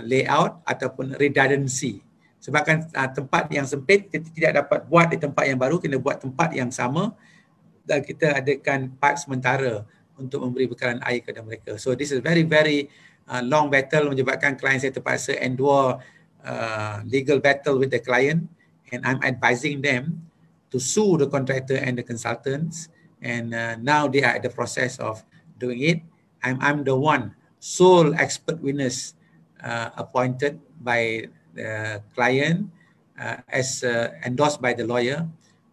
layout ataupun redundancy. Sebabkan tempat yang sempit kita tidak dapat buat di tempat yang baru, kena buat tempat yang sama dan kita adakan pipe sementara untuk memberi bekalan air kepada mereka. So this is very long battle, menyebabkan klien saya terpaksa endure legal battle with the client, and I'm advising them to sue the contractor and the consultants, and now they are at the process of doing it. I'm the one sole expert witness appointed by the client as endorsed by the lawyer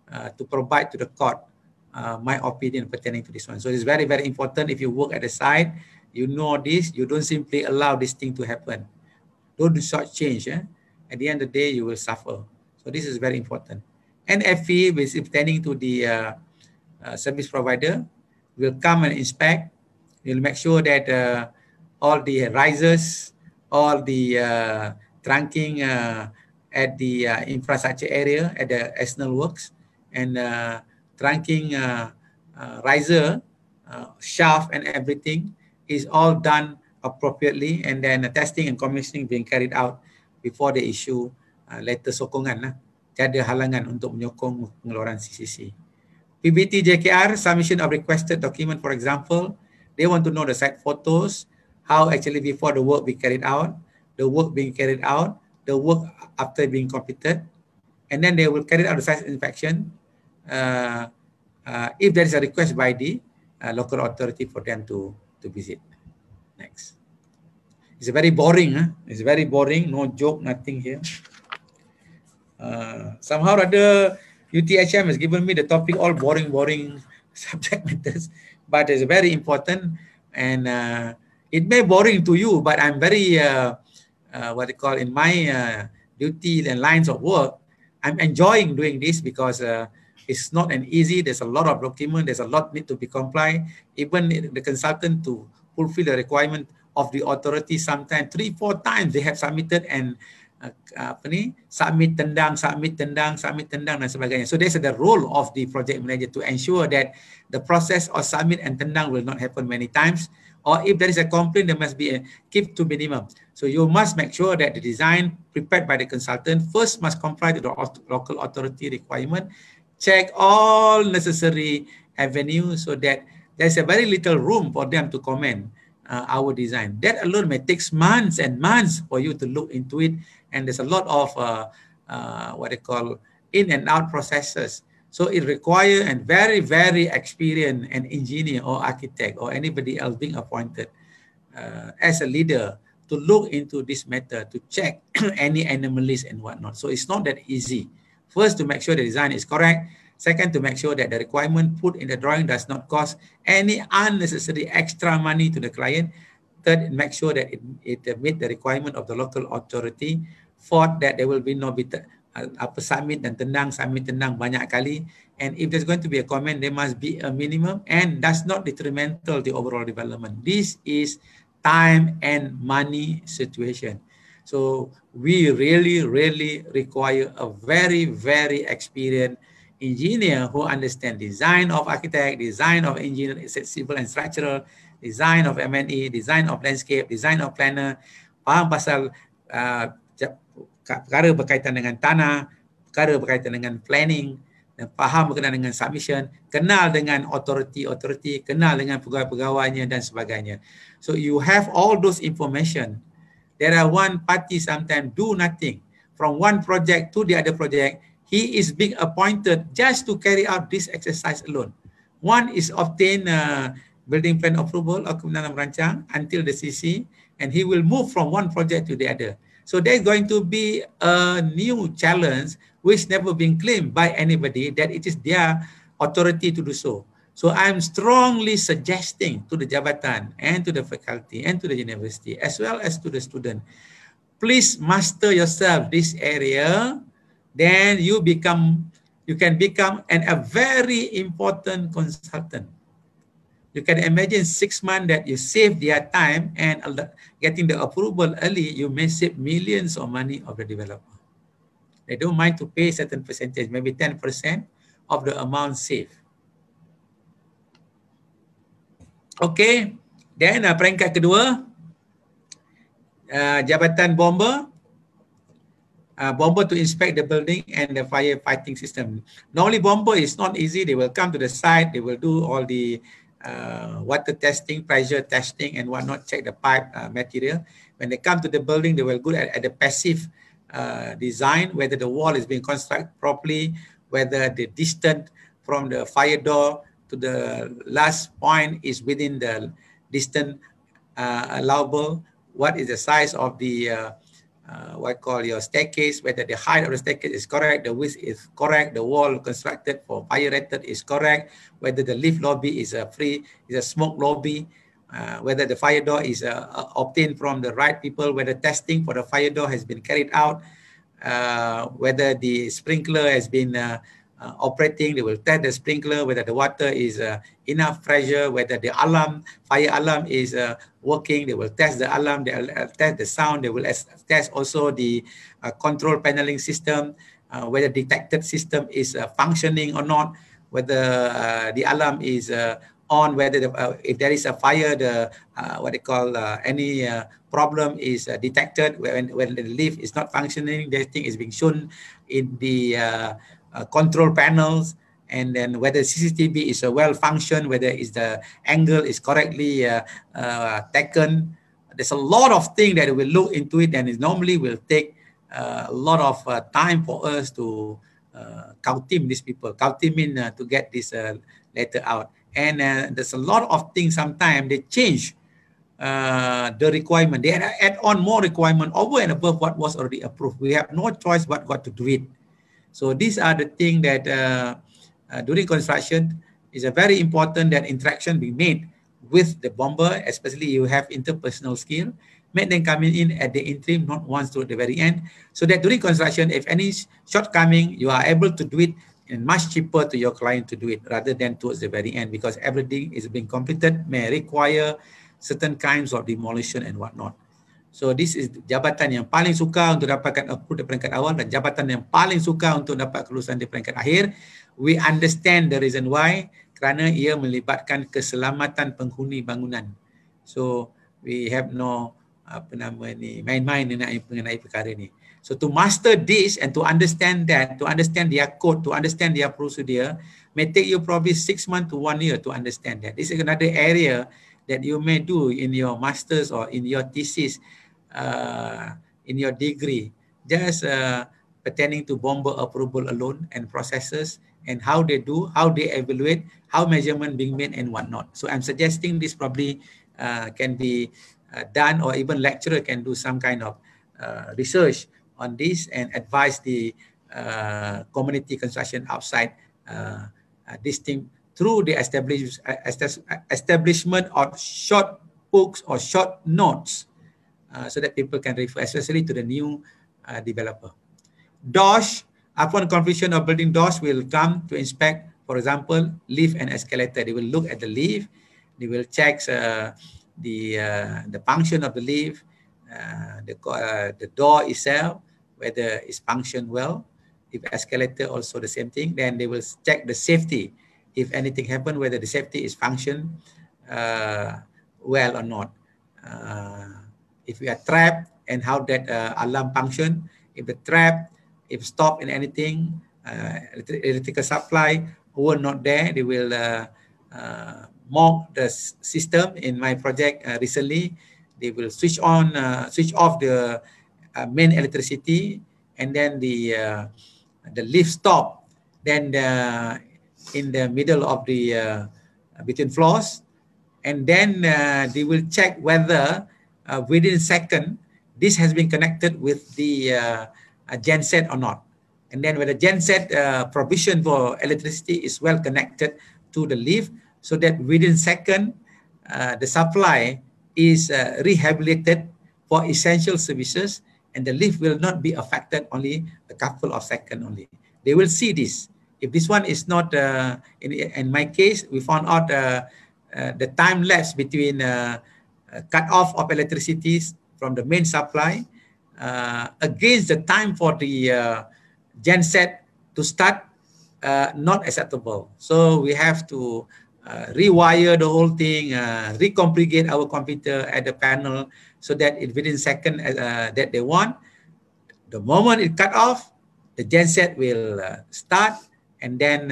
to provide to the court my opinion pertaining to this one. So it's very important. If you work at the site, you know this, you don't simply allow this thing to happen. Don't shortchange. At the end of the day, you will suffer. So this is very important. NFE, which is pertaining to the service provider, will come and inspect. We'll make sure that all the risers, all the trunking at the infrastructure area, at the external works, and trunking riser, shaft and everything is all done appropriately, and then testing and commissioning being carried out before they issue letter sokongan lah. Tiada halangan untuk menyokong pengeluaran CCC. PBT JKR, submission of requested document, for example, they want to know the site photos, how actually before the work be carried out, the work being carried out, the work after being completed, and then they will carry out the site inspection if there is a request by the local authority for them to visit. Next. It's very boring. It's very boring. No joke, nothing here. Somehow or other, UTHM has given me the topic all boring subject matters, but it's very important, and it may boring to you, but I'm very what they call in my duty and lines of work, I'm enjoying doing this because it's not an easy. There's a lot of document. There's a lot need to be complied. Even the consultant to fulfill the requirement of the authority, sometimes 3-4 times they have submitted and submit tendang dan sebagainya. So that's the role of the project manager to ensure that the process of submit and tendang will not happen many times. Or if there is a complaint, there must be keep to minimum. So you must make sure that the design prepared by the consultant first must comply to the local authority requirement. Check all necessary avenues so that there's a very little room for them to comment our design. That alone may take months and months for you to look into it, and there's a lot of what they call in and out processes. So it requires a very, very experienced an engineer or architect or anybody else being appointed as a leader to look into this matter, to check any anomalies and whatnot. So it's not that easy. First, to make sure the design is correct. Second, to make sure that the requirement put in the drawing does not cost any unnecessary extra money to the client. Third, make sure that it meet the requirement of the local authority. Fourth, that there will be no submit dan tendang banyak kali. And if there's going to be a comment, there must be a minimum, and that's not detrimental to the overall development. This is time and money situation. So we really, really require a very, very experienced engineer who understand design of architect, design of engineer, civil and structural, design of M&E, design of landscape, design of planner, faham pasal perkara berkaitan dengan tanah, perkara berkaitan dengan planning, dan faham berkenaan dengan submission, kenal dengan authority, kenal dengan pegawai-pegawainya dan sebagainya. So you have all those information. There are one party sometimes do nothing. From one project to the other project, he is being appointed just to carry out this exercise alone. One is obtain building plan approval or kebenaran merancang until the CC, and he will move from one project to the other. So there's going to be a new challenge which never been claimed by anybody that it is their authority to do so. So I'm strongly suggesting to the jabatan and to the faculty and to the university as well as to the student, please master yourself this area. Then you can become a very important consultant. You can imagine 6 months that you save their time and getting the approval early, you may save millions of money of the developer. They don't mind to pay certain percentage, maybe 10% of the amount saved. Okay, then peringkat kedua, Jabatan Bomber. Bomber to inspect the building and the firefighting system. Normally bomber is not easy. They will come to the site, they will do all the water testing, pressure testing and whatnot, check the pipe material. When they come to the building, they will go at the passive design, whether the wall is being constructed properly, whether the distance from the fire door to the last point is within the distance allowable, what is the size of the what call your staircase, whether the height of the staircase is correct, the width is correct, the wall constructed for fire rated is correct, whether the lift lobby is a smoke lobby, whether the fire door is obtained from the right people, whether testing for the fire door has been carried out, whether the sprinkler has been operating. They will test the sprinkler, whether the water is enough pressure, whether the alarm, fire alarm is working. They will test the alarm, they will test the sound, they will test also the control paneling system, whether detected system is functioning or not, whether the alarm is on, whether if there is a fire, the what they call any problem is detected. When the lift is not functioning, the thing is being shown in the control panels, and then whether CCTV is well functioned, whether is the angle is correctly taken. There's a lot of things that we look into it, and it normally will take a lot of time for us to team these people, team in to get this letter out. And there's a lot of things sometimes they change the requirement. They add on more requirement over and above what was already approved. We have no choice but got to do it. So these are the things that during construction is a very important that interaction be made with the bomber, especially you have interpersonal skill. Make them coming in at the interim, not once to the very end, so that during construction, if any shortcoming, you are able to do it and much cheaper to your client to do it rather than towards the very end, because everything is being completed may require certain kinds of demolition and whatnot. So this is jabatan yang paling suka untuk dapatkan approve di peringkat awal dan jabatan yang paling suka untuk dapat kelulusan di peringkat akhir. We understand the reason why, kerana ia melibatkan keselamatan penghuni bangunan. So we have no main-main mengenai perkara ini. So to master this and to understand that, to understand their code, to understand their procedure, may take you probably 6 months to 1 year to understand that. This is another area that you may do in your master's or in your thesis, in your degree, just pertaining to bomber approval alone and processes and how they do, how they evaluate, how measurement being made and whatnot. So I'm suggesting this probably can be done, or even lecturer can do some kind of research on this and advise the community construction outside this thing through the establishment of short books or short notes so that people can refer, especially to the new developer. DOSH, upon completion of building, DOSH will come to inspect, for example, lift and escalator. They will look at the lift, they will check the function of the lift, the door itself, whether it's functioned well. If escalator, also the same thing. Then they will check the safety. If anything happen, whether the safety is functioned well or not. If we are trapped, and how that alarm function. If the trap, if stop in anything, electrical supply were not there, they will mock the system. In my project recently, they will switch off the main electricity, and then the lift stop. Then in the middle of the between floors, and then they will check whether within a second this has been connected with the genset or not. And then whether genset provision for electricity is well connected to the lift, so that within second the supply is rehabilitated for essential services, and the lift will not be affected only a couple of seconds only. They will see this. If this one is not, in my case, we found out the time lapse between cut off of electricity from the main supply against the time for the genset to start, not acceptable. So we have to rewire the whole thing, recomplicate our computer at the panel, so that within second that they want, the moment it cut off, the genset will start, and then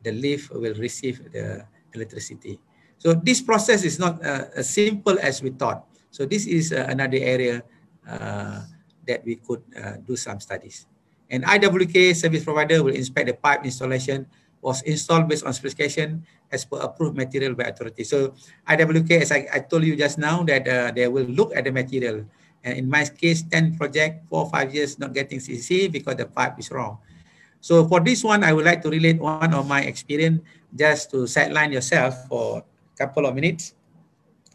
the lift will receive the electricity. So this process is not as simple as we thought. So this is another area that we could do some studies. And IWK service provider will inspect the pipe installation was installed based on specification as per approved material by authority. So IWK, as I told you just now, that they will look at the material. And in my case, 10 project, 4 or 5 years not getting CCC because the pipe is wrong. So for this one, I would like to relate one of my experience, just to sideline yourself for a couple of minutes.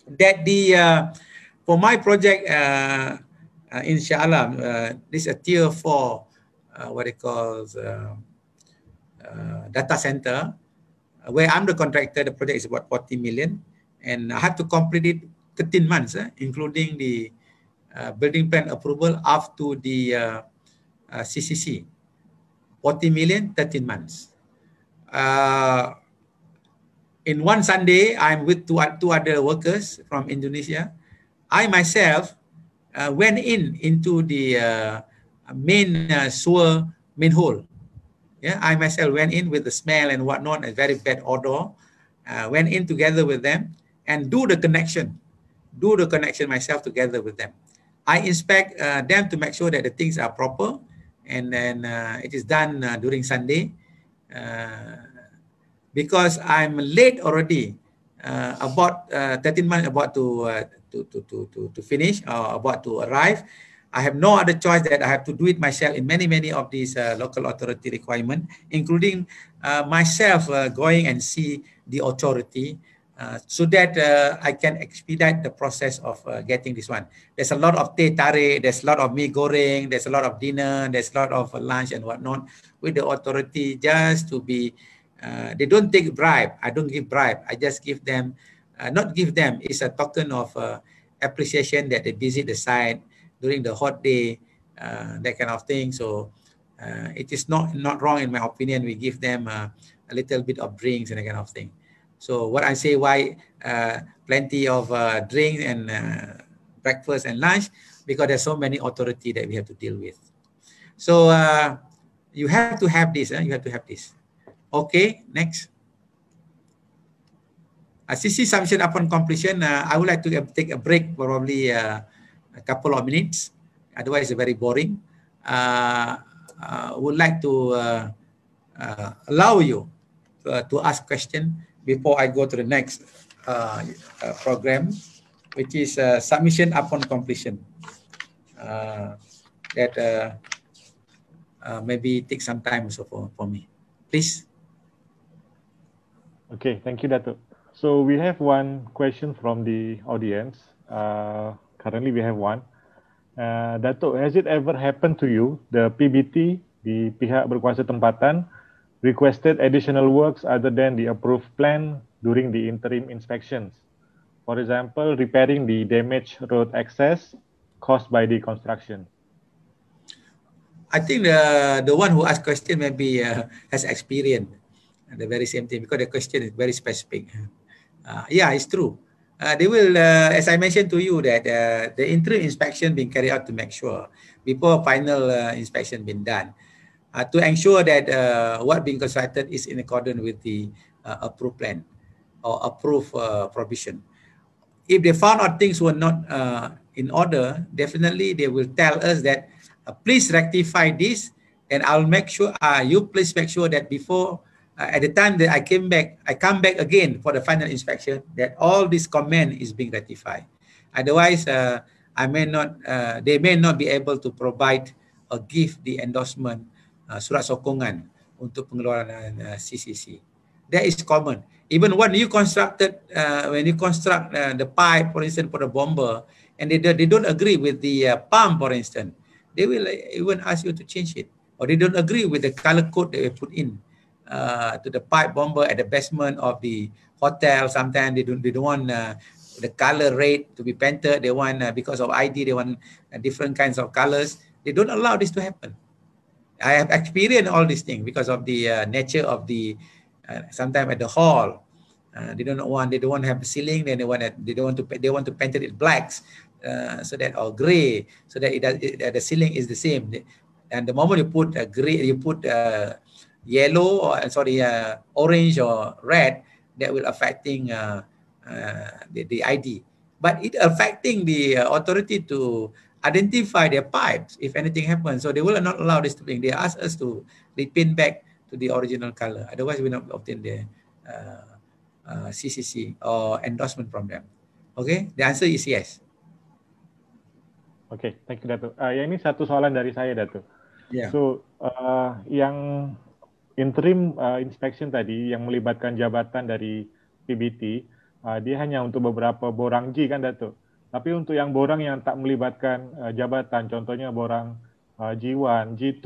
That for my project, inshallah, this is a tier 4, what it calls data center, where I'm the contractor. The project is about 40 million, and I have to complete it 13 months, including the building plan approval up to the CCC. 40 million, 13 months. In one Sunday, I'm with two other workers from Indonesia. I myself went into the main sewer main hole. Yeah, I myself went in with the smell and whatnot, a very bad odor. Went in together with them and do the connection myself together with them. I inspect them to make sure that the things are proper, and then it is done during Sunday. Because I'm late already, about 13 months about to finish or about to arrive. I have no other choice that I have to do it myself in many of these local authority requirements, including myself going and see the authority so that I can expedite the process of getting this one. There's a lot of teh tarik, there's a lot of mee goreng, there's a lot of dinner, there's a lot of lunch and whatnot with the authority just to be, they don't take bribe. I don't give bribe. I just give them, not give them, it's a token of appreciation that they visit the site during the hot day, that kind of thing. So it is not wrong in my opinion. We give them a little bit of drinks and that kind of thing. So what I say, why plenty of drinks and breakfast and lunch? Because there's so many authority that we have to deal with. So you have to have this. You have to have this. Okay, next. CC submission upon completion. I would like to take a break, probably a couple of minutes. Otherwise, it's very boring. Would like to allow you to ask question before I go to the next program, which is submission upon completion. That maybe take some time also for me. Please. Okay, thank you, Dato'. So we have one question from the audience. Currently, we have one. Dato', has it ever happened to you, the PBT, the pihak berkuasa tempatan, requested additional works other than the approved plan during the interim inspections? For example, repairing the damaged road access caused by the construction. I think the one who asked question maybe has experience the very same thing, because the question is very specific. Yeah, it's true. They will, as I mentioned to you, that the interim inspection being carried out to make sure before final inspection been done, to ensure that what being constructed is in accordance with the approved plan or approved provision. If they found out things were not in order, definitely they will tell us that please rectify this, and I'll make sure you please make sure that before at the time that I come back again for the final inspection, that all this comment is being rectified. Otherwise, they may not be able to provide or give the endorsement surat sokongan untuk pengeluaran CCC. That is common. Even when you construct the pipe, for instance, for the bomber, and they don't agree with the pump, for instance, they will even ask you to change it, or they don't agree with the color code that we put in to the pipe bomber at the basement of the hotel. Sometimes they don't want the color red to be painted. They want because of ID, they want different kinds of colors. They don't allow this to happen. I have experienced all these things because of the nature of the sometimes at the hall. They don't want to have the ceiling. Then they want to paint it blacks, so that, or gray, so that the ceiling is the same. And the moment you put gray, you put yellow, or orange or red, that will affecting the ID. But it affecting the authority to identify their pipes if anything happens. So they will not allow this to be. They ask us to repaint back to the original color. Otherwise, we not obtain the CCC or endorsement from them. Okay, the answer is yes. Okay, thank you, Dato'. Yang ini satu soalan dari saya, Dato'. Yeah. So, yang interim inspection tadi yang melibatkan jabatan dari PBT, dia hanya untuk beberapa borang G kan, Dato'. Tapi untuk yang borang yang tak melibatkan jabatan, contohnya borang G1, G2,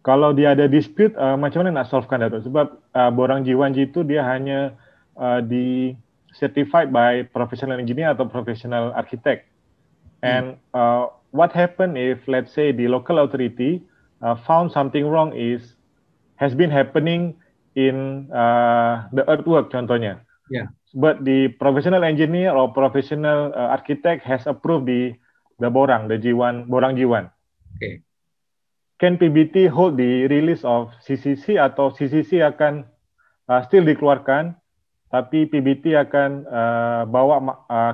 Kalau dia ada dispute, macam mana nak solvekan Datuk? Sebab borang G1G itu dia hanya di certified by professional engineer atau professional architect. And what happen if, let's say, the local authority found something wrong has been happening in the earthwork contohnya. Yeah. But the professional engineer or professional architect has approved the borang, the G1, borang G1. Okay. Can PBT hold the release of CCC atau CCC akan still dikeluarkan, tapi PBT akan bawa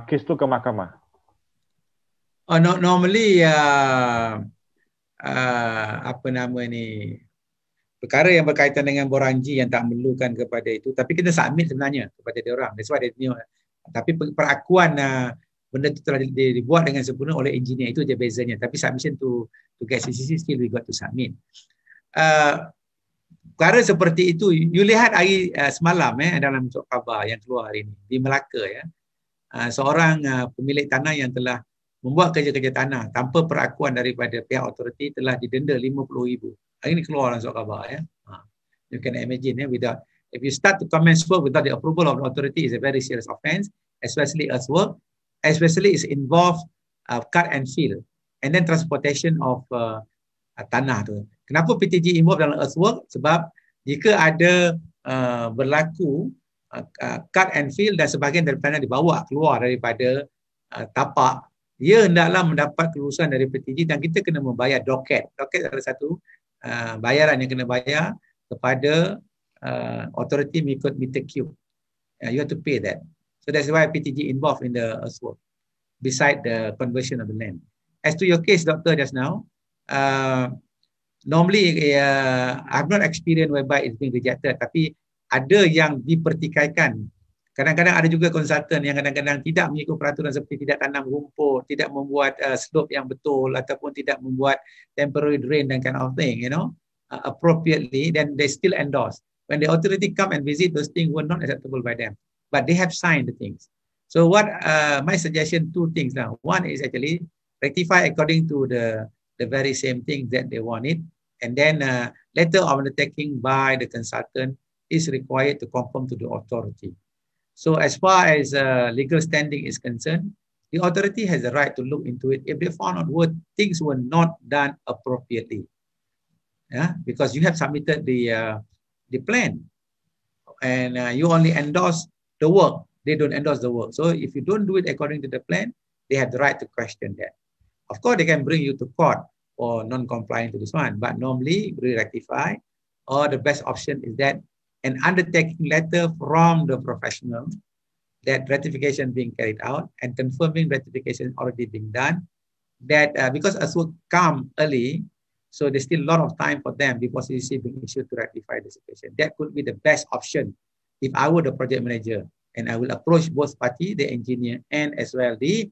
kes itu ke mahkamah? Normally apa nama ni, perkara yang berkaitan dengan borang G yang tak memerlukan kepada itu, tapi kita submit sebenarnya kepada dia orang. That's why tapi perakuan benda itu telah dibuat dengan sempurna oleh engineer, itu je bezanya. Tapi submission to get CCC still we got to submit. Perkara seperti itu, you lihat hari semalam dalam surat khabar yang keluar hari ini di Melaka ya. Seorang pemilik tanah yang telah membuat kerja-kerja tanah tanpa perakuan daripada pihak autoriti telah didenda 50,000. Hari ini keluar dalam surat khabar ya. You can imagine without, if you start to commence work without the approval of the authority is a very serious offence, especially earthwork, especially is involved cut and fill and then transportation of tanah tu. Kenapa PTG involved dalam earthwork? Sebab jika ada berlaku cut and fill dan sebahagian daripada dibawa keluar daripada tapak, ia hendaklah mendapat kelulusan dari PTG dan kita kena membayar doket. Doket adalah satu bayaran yang kena bayar kepada authority mengikut meter cube. You have to pay that. So that's why PTG involved in the earthwork, beside the conversion of the land. As to your case, Doctor, just now, normally I've not experienced whereby it's being rejected, tapi ada yang dipertikaikan. Kadang-kadang ada juga konsultan yang kadang-kadang tidak mengikut peraturan seperti tidak tanam rumput, tidak membuat slope yang betul, ataupun tidak membuat temporary drain dan kind of thing, appropriately, then they still endorse. When the authority come and visit, those things were not acceptable by them, but they have signed the things. So what my suggestion, two things now. One is actually rectify according to the very same thing that they wanted, and then letter of undertaking by the consultant is required to conform to the authority. So as far as legal standing is concerned, the authority has the right to look into it if they found out things were not done appropriately. Yeah, because you have submitted the plan, and you only endorse the work. They don't endorse the work. So if you don't do it according to the plan, they have the right to question that. Of course, they can bring you to court for non-compliance to this one, but normally we rectify, or the best option is that an undertaking letter from the professional that ratification being carried out and confirming ratification already being done, that because as will come early, so there's still a lot of time for them before CCC being issued to ratify the situation. That could be the best option if I were the project manager, and I will approach both parties, the engineer and as well the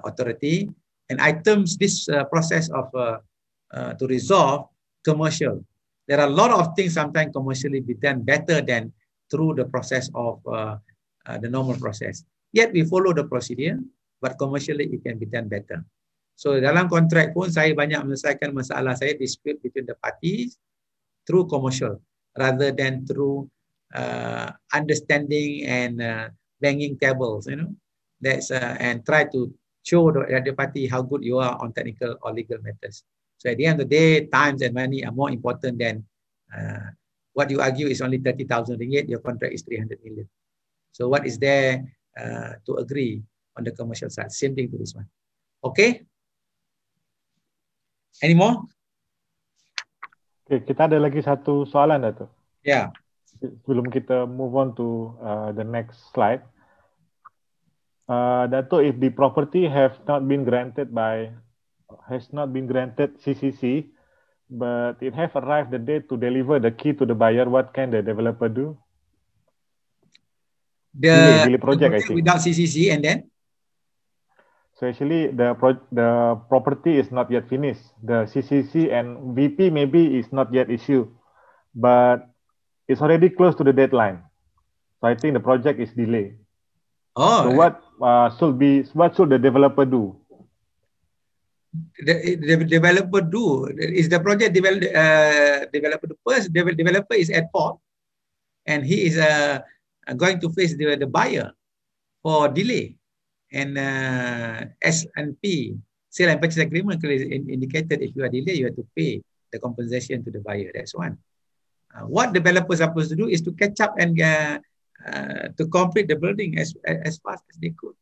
authority, and I terms this process of to resolve commercial. There are a lot of things sometimes commercially be done better than through the process of the normal process. Yet we follow the procedure, but commercially it can be done better. So dalam kontrak pun saya banyak menyelesaikan masalah saya dispute between the parties through commercial rather than through understanding and banging tables, that's and try to show the other party how good you are on technical or legal matters. So at the end of the day, times and money are more important than what you argue is only 30,000 ringgit, your contract is 300 million. So what is there to agree on the commercial side? Same thing to this one. Okay? Any more? Okay, kita ada lagi satu soalan, Dato'. Yeah. Sebelum kita move on to the next slide. Dato', if the property has not been granted CCC, but it have arrived the day to deliver the key to the buyer, what can the developer do? The project, I think. Without CCC, and then? So actually, the property is not yet finished. The CCC and VP maybe is not yet issued, but it's already close to the deadline. So I think the project is delayed. Oh. So what should the developer do? the developer do? Is the project developer the first developer is at fault, and he is going to face the buyer for delay. And S&P, sale and purchase agreement, indicated if you are delayed, you have to pay the compensation to the buyer. That's one. What developers are supposed to do is to catch up and to complete the building as fast as they could.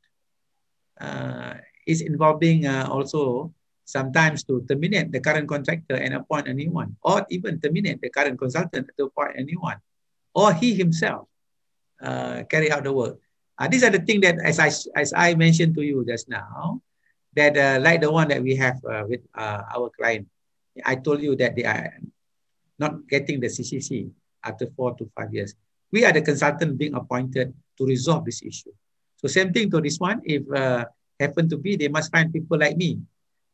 It's involving also sometimes to terminate the current contractor and appoint a new one, or even terminate the current consultant to appoint a new one, or he himself carry out the work. These are the things that, as I mentioned to you just now, that like the one that we have with our client, I told you that they are not getting the CCC after 4 to 5 years. We are the consultant being appointed to resolve this issue. So same thing to this one. If happen to be, they must find people like me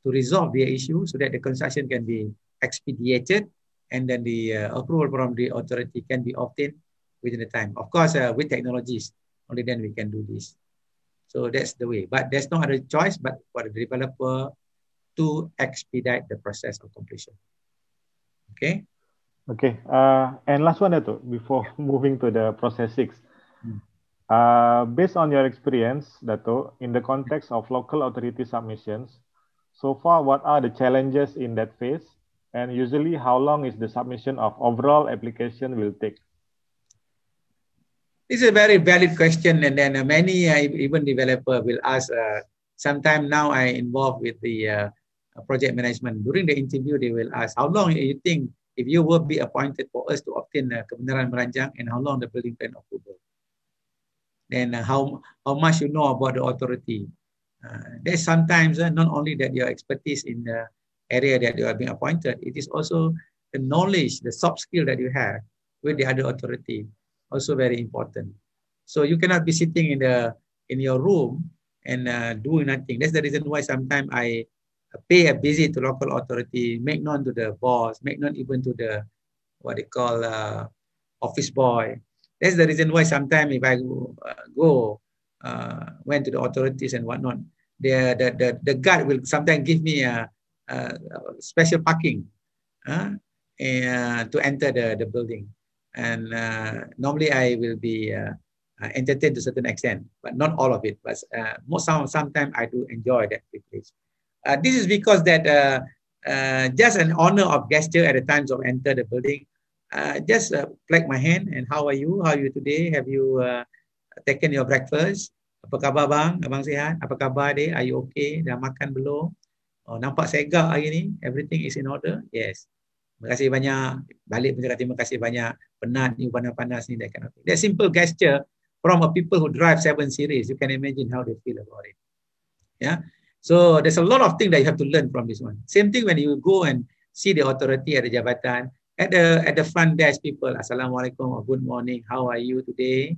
to resolve their issue so that the construction can be expedited, and then the approval from the authority can be obtained within the time. Of course, with technologies, only then we can do this. So that's the way. But there's no other choice but for the developer to expedite the process of completion. Okay. Okay. And last one, Dato, before moving to the process 6. Based on your experience, Dato, in the context of local authority submissions, so far, what are the challenges in that phase? And usually, how long is the submission of overall application will take? This is a very valid question, and then many even developer will ask. Sometime now I involved with the project management. During the interview, they will ask, how long you think if you will be appointed for us to obtain kebenaran merancang, and how long the building plan approval? Then how much you know about the authority? There's sometimes not only that your expertise in the area that you are being appointed, it is also the knowledge, the soft skill that you have with the other authority, also very important. So you cannot be sitting in your room and doing nothing. That's the reason why sometimes I pay a visit to local authority, make known to the boss, make known even to the what they call office boy. That's the reason why sometimes if I went to the authorities and whatnot, the guard will sometimes give me a special parking to enter the building. And normally I will be entertained to a certain extent, but not all of it. But sometimes I do enjoy that privilege. This is because that just an honor of gesture at the times of enter the building. Just clap my hand and how are you? How are you today? Have you taken your breakfast? Apa khabar bang? Abang sihat? Apa khabar dek? Are you okay? Dah makan belum? Oh, nampak segak hari ni? Everything is in order? Yes. Terima kasih banyak. Balik pun cakap terima kasih banyak. Penat ni, panas-panas ni. That kind of thing. That simple gesture from a people who drive 7 Series. You can imagine how they feel about it. Yeah. So there's a lot of things that you have to learn from this one. Same thing when you go and see the authority at the jabatan. At the front desk people, Assalamualaikum, or good morning, how are you today?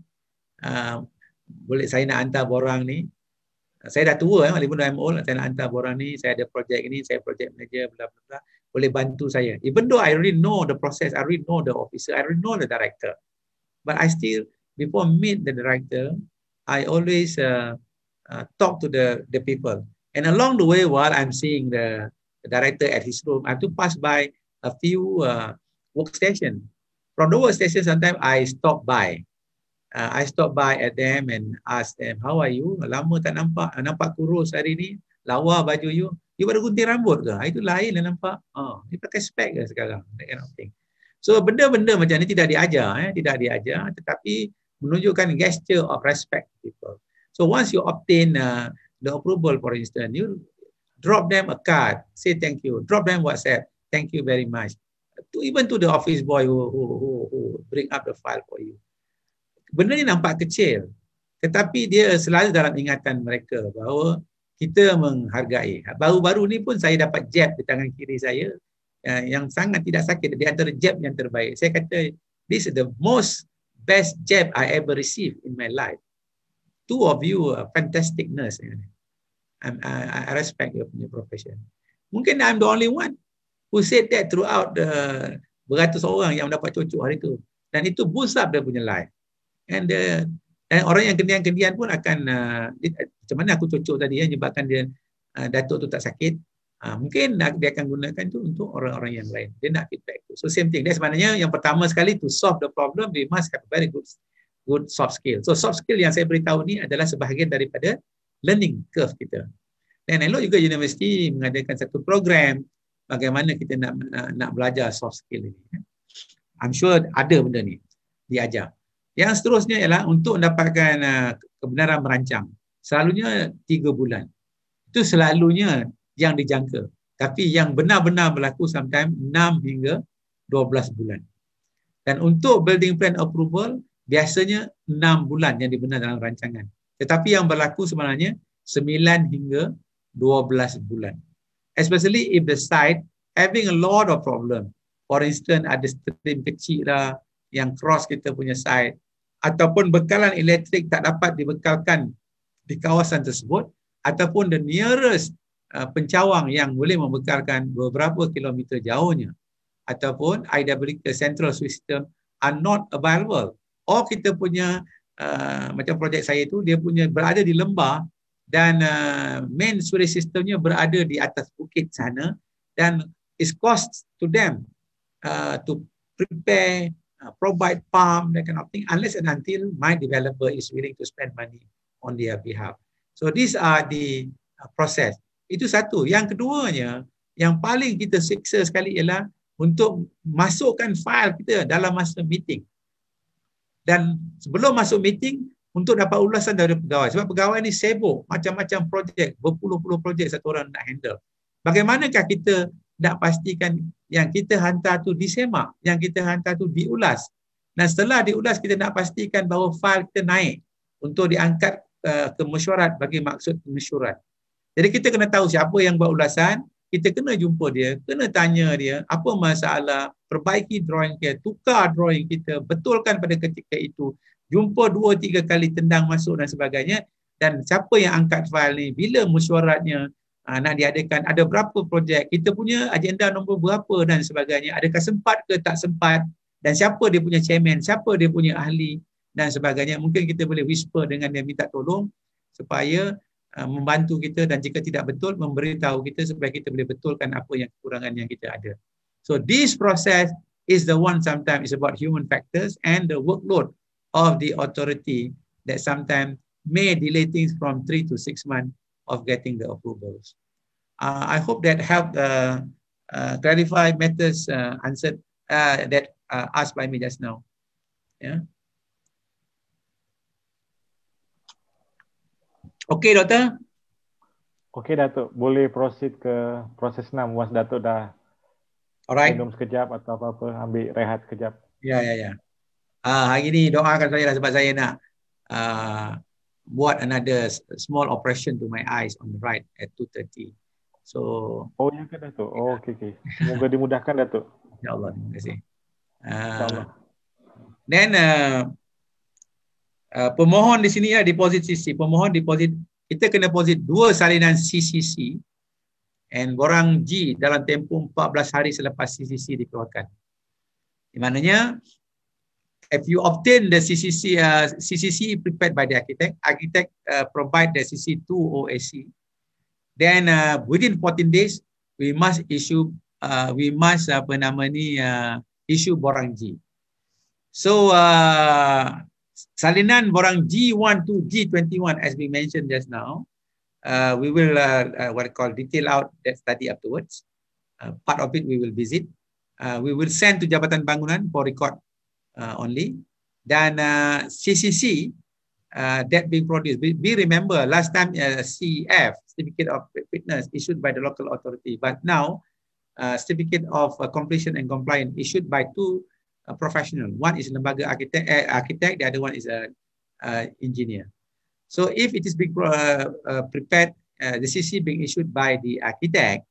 Boleh saya nak hantar borang ni. Saya dah tua, 55 I'm old. Saya nak hantar borang ni, saya ada projek ni, saya project manager, bla bla bla. Boleh bantu saya. Even though I already know the process, I already know the officer, I already know the director. But I still, before meet the director, I always talk to the people. And along the way, while I'm seeing the director at his room, I have to pass by a few workstation. From the workstation, sometimes I stop by. I stop by at them and ask them, how are you? Lama tak nampak, nampak kurus hari ni. Lawa baju you. You baru gunting rambut ke? Itu lain lah nampak. Dia pakai spek ke sekarang? That kind of thing. So benda-benda macam ni tidak diajar. Tidak diajar. Tetapi menunjukkan gesture of respect to people. So once you obtain the approval, for instance, you drop them a card. Say thank you. Drop them WhatsApp. Thank you very much. Even to the office boy who bring up the file for you. Benda ni nampak kecil, tetapi dia selalu dalam ingatan mereka bahawa kita menghargai. Baru-baru ni pun saya dapat jab di tangan kiri saya yang sangat tidak sakit. Di antara jab yang terbaik. Saya kata, this is the most best jab I ever received in my life. Two of you are fantastic nurse. I respect your profession. Mungkin I'm the only one who said that throughout beratus orang yang mendapat cucuk hari itu. Dan itu boost up dia punya life. And orang yang kendian-kendian pun akan macam mana aku cucuk tadi menyebabkan dia datuk tu tak sakit. Mungkin dia akan gunakan itu untuk orang-orang yang lain. Dia nak feedback tu. So same thing. Dia sebenarnya yang pertama sekali to solve the problem, we must have very good soft skill. So soft skill yang saya beritahu ni adalah sebahagian daripada learning curve kita. Dan elok juga universiti mengadakan satu program bagaimana kita nak belajar soft skill ini. I'm sure ada benda ni diajar. Yang seterusnya ialah untuk mendapatkan kebenaran merancang. Selalunya 3 bulan. Itu selalunya yang dijangka. Tapi yang benar-benar berlaku sometimes 6 hingga 12 bulan. Dan untuk building plan approval, biasanya 6 bulan yang dibenar dalam rancangan. Tetapi yang berlaku sebenarnya 9 hingga 12 bulan. Especially if the site having a lot of problem. For instance, ada stream kecil lah yang cross kita punya site. Ataupun bekalan elektrik tak dapat dibekalkan di kawasan tersebut. Ataupun the nearest pencawang yang boleh membekalkan beberapa kilometer jauhnya. Ataupun IWK Central System are not available. Or kita punya, macam projek saya tu, dia punya berada di lembah dan main sewage systemnya berada di atas bukit sana dan it's cost to them to prepare, provide pump, that kind of thing, unless and until my developer is willing to spend money on their behalf. So these are the process. Itu satu. Yang keduanya, yang paling kita siksa sekali ialah untuk masukkan file kita dalam masa meeting. Dan sebelum masuk meeting, untuk dapat ulasan dari pegawai. Sebab pegawai ni sibuk, macam-macam projek, berpuluh-puluh projek satu orang nak handle. Bagaimanakah kita nak pastikan yang kita hantar tu disemak, yang kita hantar tu diulas. Dan setelah diulas, kita nak pastikan bahawa file kita naik untuk diangkat ke mesyuarat bagi maksud mesyuarat. Jadi kita kena tahu siapa yang buat ulasan, kita kena jumpa dia, kena tanya dia apa masalah, perbaiki drawing kita, tukar drawing kita, betulkan pada ketika itu, jumpa 2-3 kali tendang masuk dan sebagainya, dan siapa yang angkat file ni, bila mesyuaratnya nak diadakan, ada berapa projek, kita punya agenda nombor berapa dan sebagainya, adakah sempat ke tak sempat, dan siapa dia punya chairman, siapa dia punya ahli dan sebagainya. Mungkin kita boleh whisper dengan dia, minta tolong supaya membantu kita, dan jika tidak betul memberitahu kita supaya kita boleh betulkan apa yang kekurangan yang kita ada. So this process is the one sometimes is about human factors and the workload of the authority that sometimes may delay things from 3 to 6 months of getting the approvals. I hope that helped clarify matters answered that asked by me just now. Yeah. Okey, Doktor? Okey, Datuk. Boleh proceed ke proses 6 once Datuk dah minum sekejap atau apa-apa, ambil rehat sekejap. Ya. Hari ni doakan saya lah sebab saya nak buat another small operation to my eyes on the right at 2:30. So, ya ke Datuk? Oh, okey. Semoga dimudahkan, Datuk. InsyaAllah, terima kasih. InsyaAllah. Then, pemohon di sini ya deposit CC. Pemohon deposit, kita kena deposit 2 salinan CCC and borang G dalam tempoh 14 hari selepas CCC dikeluarkan. Di mananya, if you obtain the CCC prepared by the architect provide the CC2 OAC, then within 14 days, we must issue issue borang G. So, salinan borang G1 to G21 as we mentioned just now, we will detail out that study afterwards. Part of it we will visit. We will send to Jabatan Bangunan for record only. Dan CCC that being produced. We remember last time CEF, Certificate of Fitness, issued by the local authority. But now, Certificate of Completion and Compliance issued by 2 professional. One is lembaga architect, the other one is an engineer. So if it is being prepared, the CC being issued by the architect,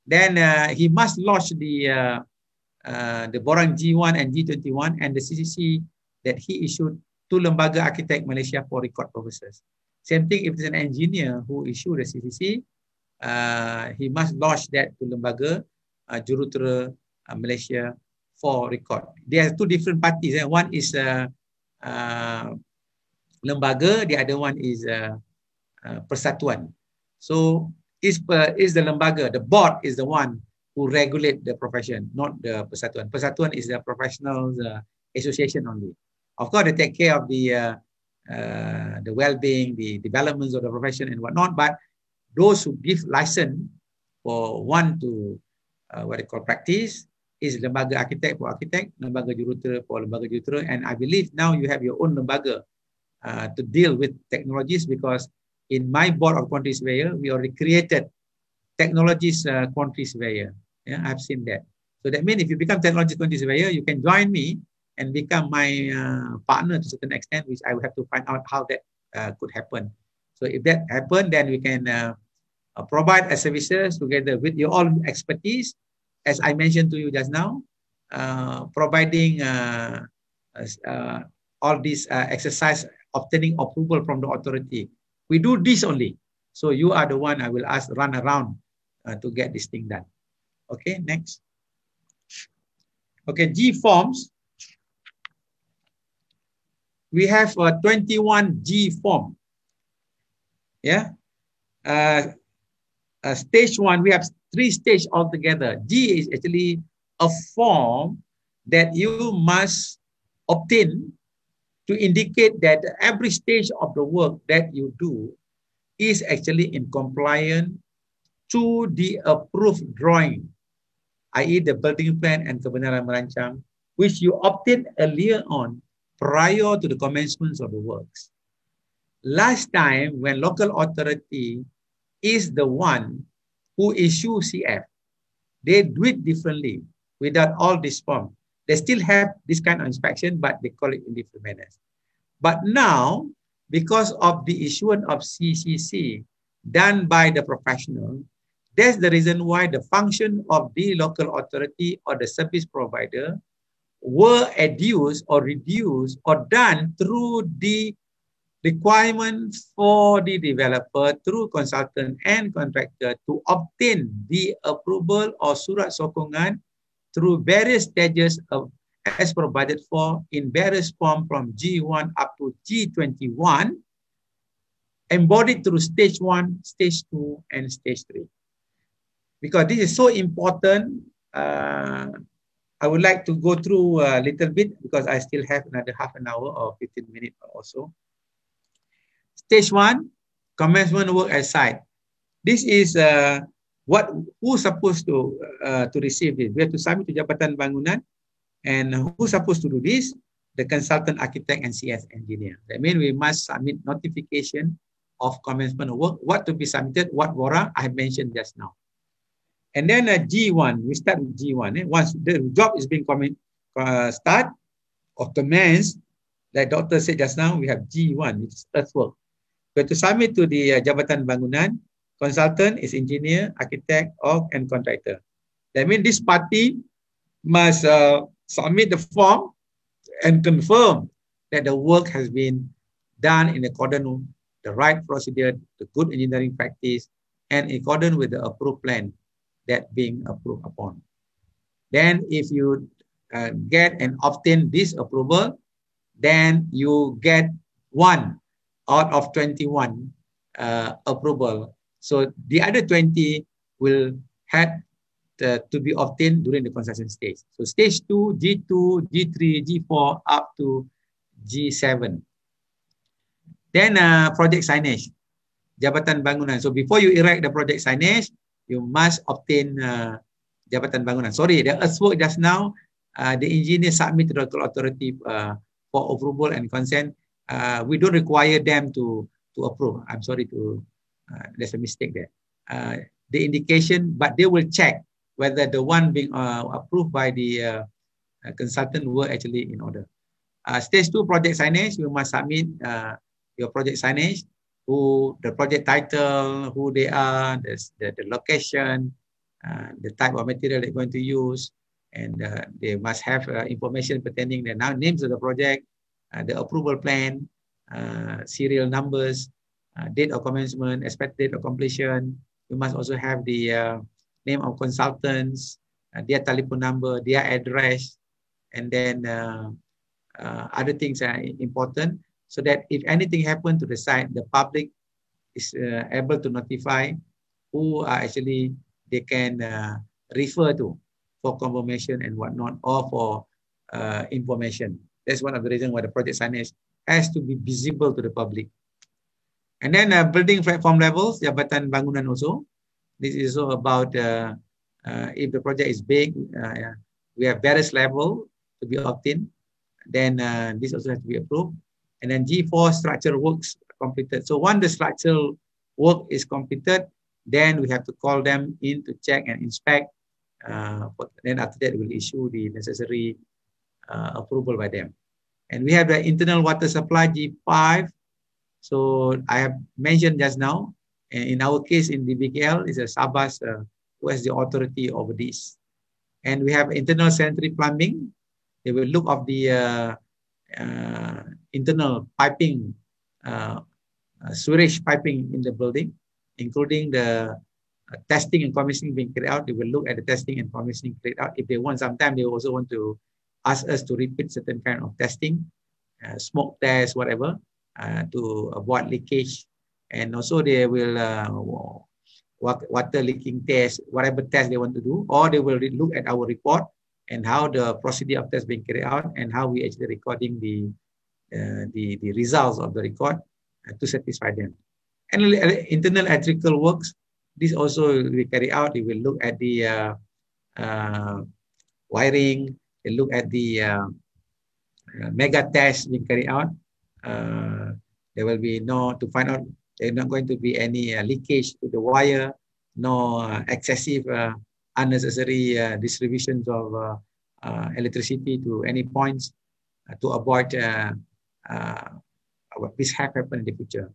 then he must lodge the borang G1 and G21 and the CCC that he issued to Lembaga Architect Malaysia for record purposes. Same thing if it's an engineer who issued the CCC, he must lodge that to Lembaga Jurutera Malaysia for record. There are 2 different parties. One is lembaga, the other one is persatuan. So is the lembaga. The board is the one who regulate the profession, not the persatuan. Persatuan is the professionals association only. Of course, they take care of the well-being, the developments of the profession and whatnot. But those who give license for one to what they call practice is lembaga architect for architect, lembaga jurutera for lembaga jurutera, and I believe now you have your own lembaga to deal with technologies, because in my board of quantity surveyor, we already created technologies quantity surveyor. Yeah, I've seen that. So that means if you become technology quantity surveyor, you can join me and become my partner to a certain extent, which I will have to find out how that could happen. So if that happen, then we can provide a services together with your own expertise, as I mentioned to you just now, providing all this exercise, obtaining approval from the authority. We do this only. So you are the one I will ask run around to get this thing done. Okay, next. Okay, G forms. We have 21 G form. Yeah. Stage 1, we have 3 stages altogether. G is actually a form that you must obtain to indicate that every stage of the work that you do is actually in compliance to the approved drawing, i.e. the building plan and kebenaran merancang, which you obtained earlier on prior to the commencement of the works. Last time, when local authority is the one who issue CF, they do it differently without all this form. They still have this kind of inspection, but they call it in different manners. But now, because of the issuance of CCC done by the professional, that's the reason why the function of the local authority or the service provider were adduced or reduced or done through the requirement for the developer through consultant and contractor to obtain the approval or surat sokongan through various stages of as provided for in various form from G1 up to G21, embodied through stage 1, stage 2, and stage 3. Because this is so important, I would like to go through a little bit because I still have another half an hour or 15 minutes or so. Stage 1, commencement work at site. This is who's supposed to receive this. We have to submit to Jabatan Bangunan, and who's supposed to do this? The consultant architect and CS engineer. That means we must submit notification of commencement of work, what to be submitted, what borang I have mentioned just now. And then G1, we start with G1. Once the job is being start or commence, like Doctor said just now, we have G1, which is earthwork. We have to submit to the Jabatan Bangunan. Consultant is engineer, architect, and contractor. That means this party must submit the form and confirm that the work has been done in accordance with the right procedure, the good engineering practice, and in accordance with the approved plan that being approved upon. Then if you get and obtain this approval, then you get 1 out of 21 approval. So the other 20 will have to be obtained during the construction stage. So stage 2, G2, G3, G4 up to G7. Then project signage, Jabatan Bangunan. So before you erect the project signage, you must obtain Jabatan Bangunan. Sorry, the earthwork just now, the engineer submit to the local authority for approval and consent. We don't require them to approve. I'm sorry to, there's a mistake there. The indication, but they will check whether the one being approved by the consultant were actually in order. Stage 2 project signage, you must submit your project signage, the project title, who they are, the location, the type of material they're going to use, and they must have information pertaining the names of the project, the approval plan, serial numbers, date of commencement, expected date of completion. You must also have the name of consultants, their telephone number, their address, and then other things are important, so that if anything happened to the site, the public is able to notify who are actually they can refer to for confirmation and whatnot, or for information. That's one of the reasons why the project signage has to be visible to the public. And then building platform levels, Jabatan Bangunan also. This is also about if the project is big, we have various levels to be obtained. Then this also has to be approved. And then G4 structural works completed. So once the structural work is completed, then we have to call them in to check and inspect. Then after that, we will issue the necessary approval by them. And we have the internal water supply G5. So I have mentioned just now, in our case in DBKL, is a Sabas who has the authority over this. And we have internal sanitary plumbing. They will look at the internal piping, sewage piping in the building, including the testing and commissioning being carried out. They will look at the testing and commissioning carried out. If they want, sometimes they also want to ask us to repeat certain kind of testing, smoke test, whatever, to avoid leakage. And also they will water leaking test, whatever test they want to do, or they will look at our report and how the procedure of test being carried out and how we actually recording the results of the record to satisfy them. And internal electrical works, this also will be carried out. They will look at the wiring, they look at the mega test being carried out. There will be to find out there's not going to be any leakage to the wire, no excessive unnecessary distributions of electricity to any points to avoid this have happened in the future.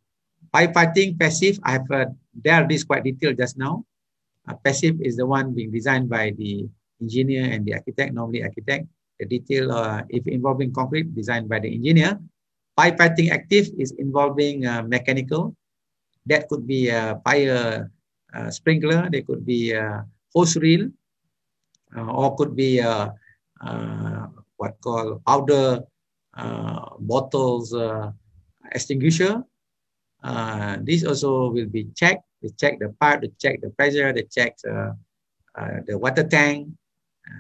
Firefighting passive, I have dealt this quite detailed just now. Passive is the one being designed by the engineer and the architect, normally architect. The detail, if involving concrete, designed by the engineer. Firefighting active is involving mechanical. That could be a fire sprinkler, there could be a hose reel, or could be what called powder bottles extinguisher. This also will be checked. They check the part, they check the pressure, they check the water tank,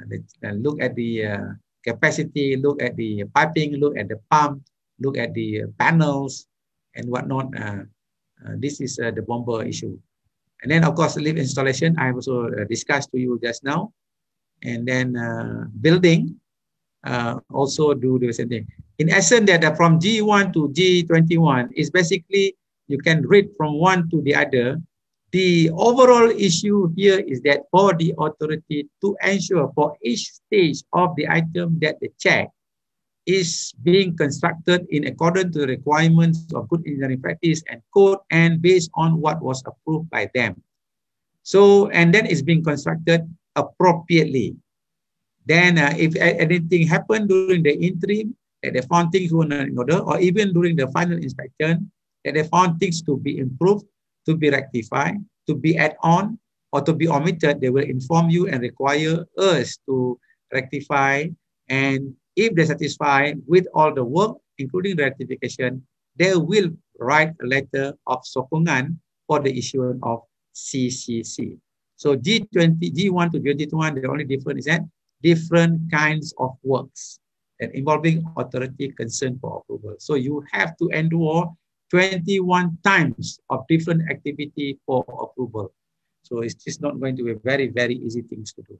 they look at the capacity, look at the piping, look at the pump, look at the panels and whatnot. This is the bomber issue. And then, of course, lift installation, I have also discussed to you just now. And then building, also do the same thing. In essence, that from G1 to G21 is basically, you can read from one to the other. The overall issue here is that for the authority to ensure for each stage of the item that they check is being constructed in accordance to the requirements of good engineering practice and code and based on what was approved by them. So, and then it's being constructed appropriately. Then if anything happened during the interim, that they found things were not in order, or even during the final inspection, that they found things to be improved, to be rectified, to be added on, or to be omitted, they will inform you and require us to rectify. And if they're satisfied with all the work, including the rectification, they will write a letter of sokongan for the issuance of CCC. So G1 to G21, the only difference is that different kinds of works and involving authority concerned for approval. So you have to endure 21 times of different activity for approval. So it's just not going to be very, very easy things to do.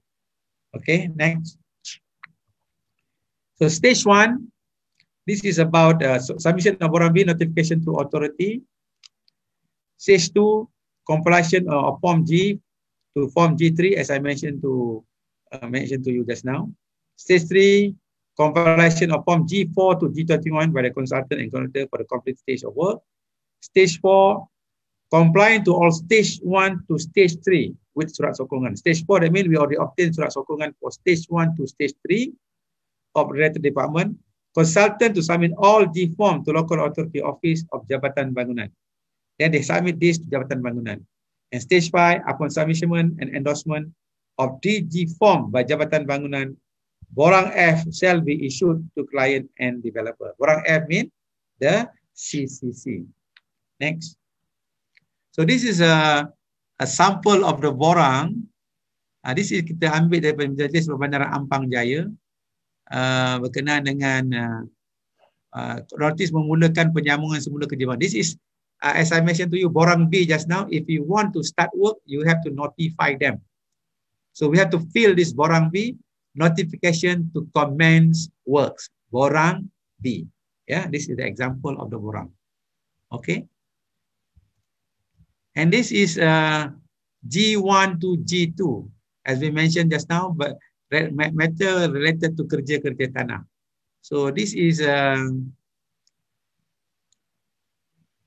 Okay, next. So stage 1, this is about submission of Borambi notification to authority. Stage 2, compilation of Form G to Form G3, as I mentioned to you just now. Stage 3, compilation of Form G4 to G21 by the consultant and contractor for the complete stage of work. Stage 4, complying to all stage 1 to stage 3 with surat sokongan. Stage 4, that means we already obtained surat sokongan for stage 1 to stage 3 of related department. Consultant to submit all G form to local authority office of Jabatan Bangunan. Then they submit this to Jabatan Bangunan. And stage 5, upon submission and endorsement of DG form by Jabatan Bangunan, Borang F shall be issued to client and developer. Borang F means the CCC. Next. So this is a sample of the borang. This is kita ambil daripada Majlis Perbandaran Ampang Jaya berkenaan dengan notis memulakan penyambungan semula kerja borang. This is as I mentioned to you, borang B just now. If you want to start work, you have to notify them. So we have to fill this borang B, notification to commence works. Borang B. Yeah, this is the example of the borang. Okay. And this is G1 to G2, as we mentioned just now, but matter related to kerja-kerja tanah. So this is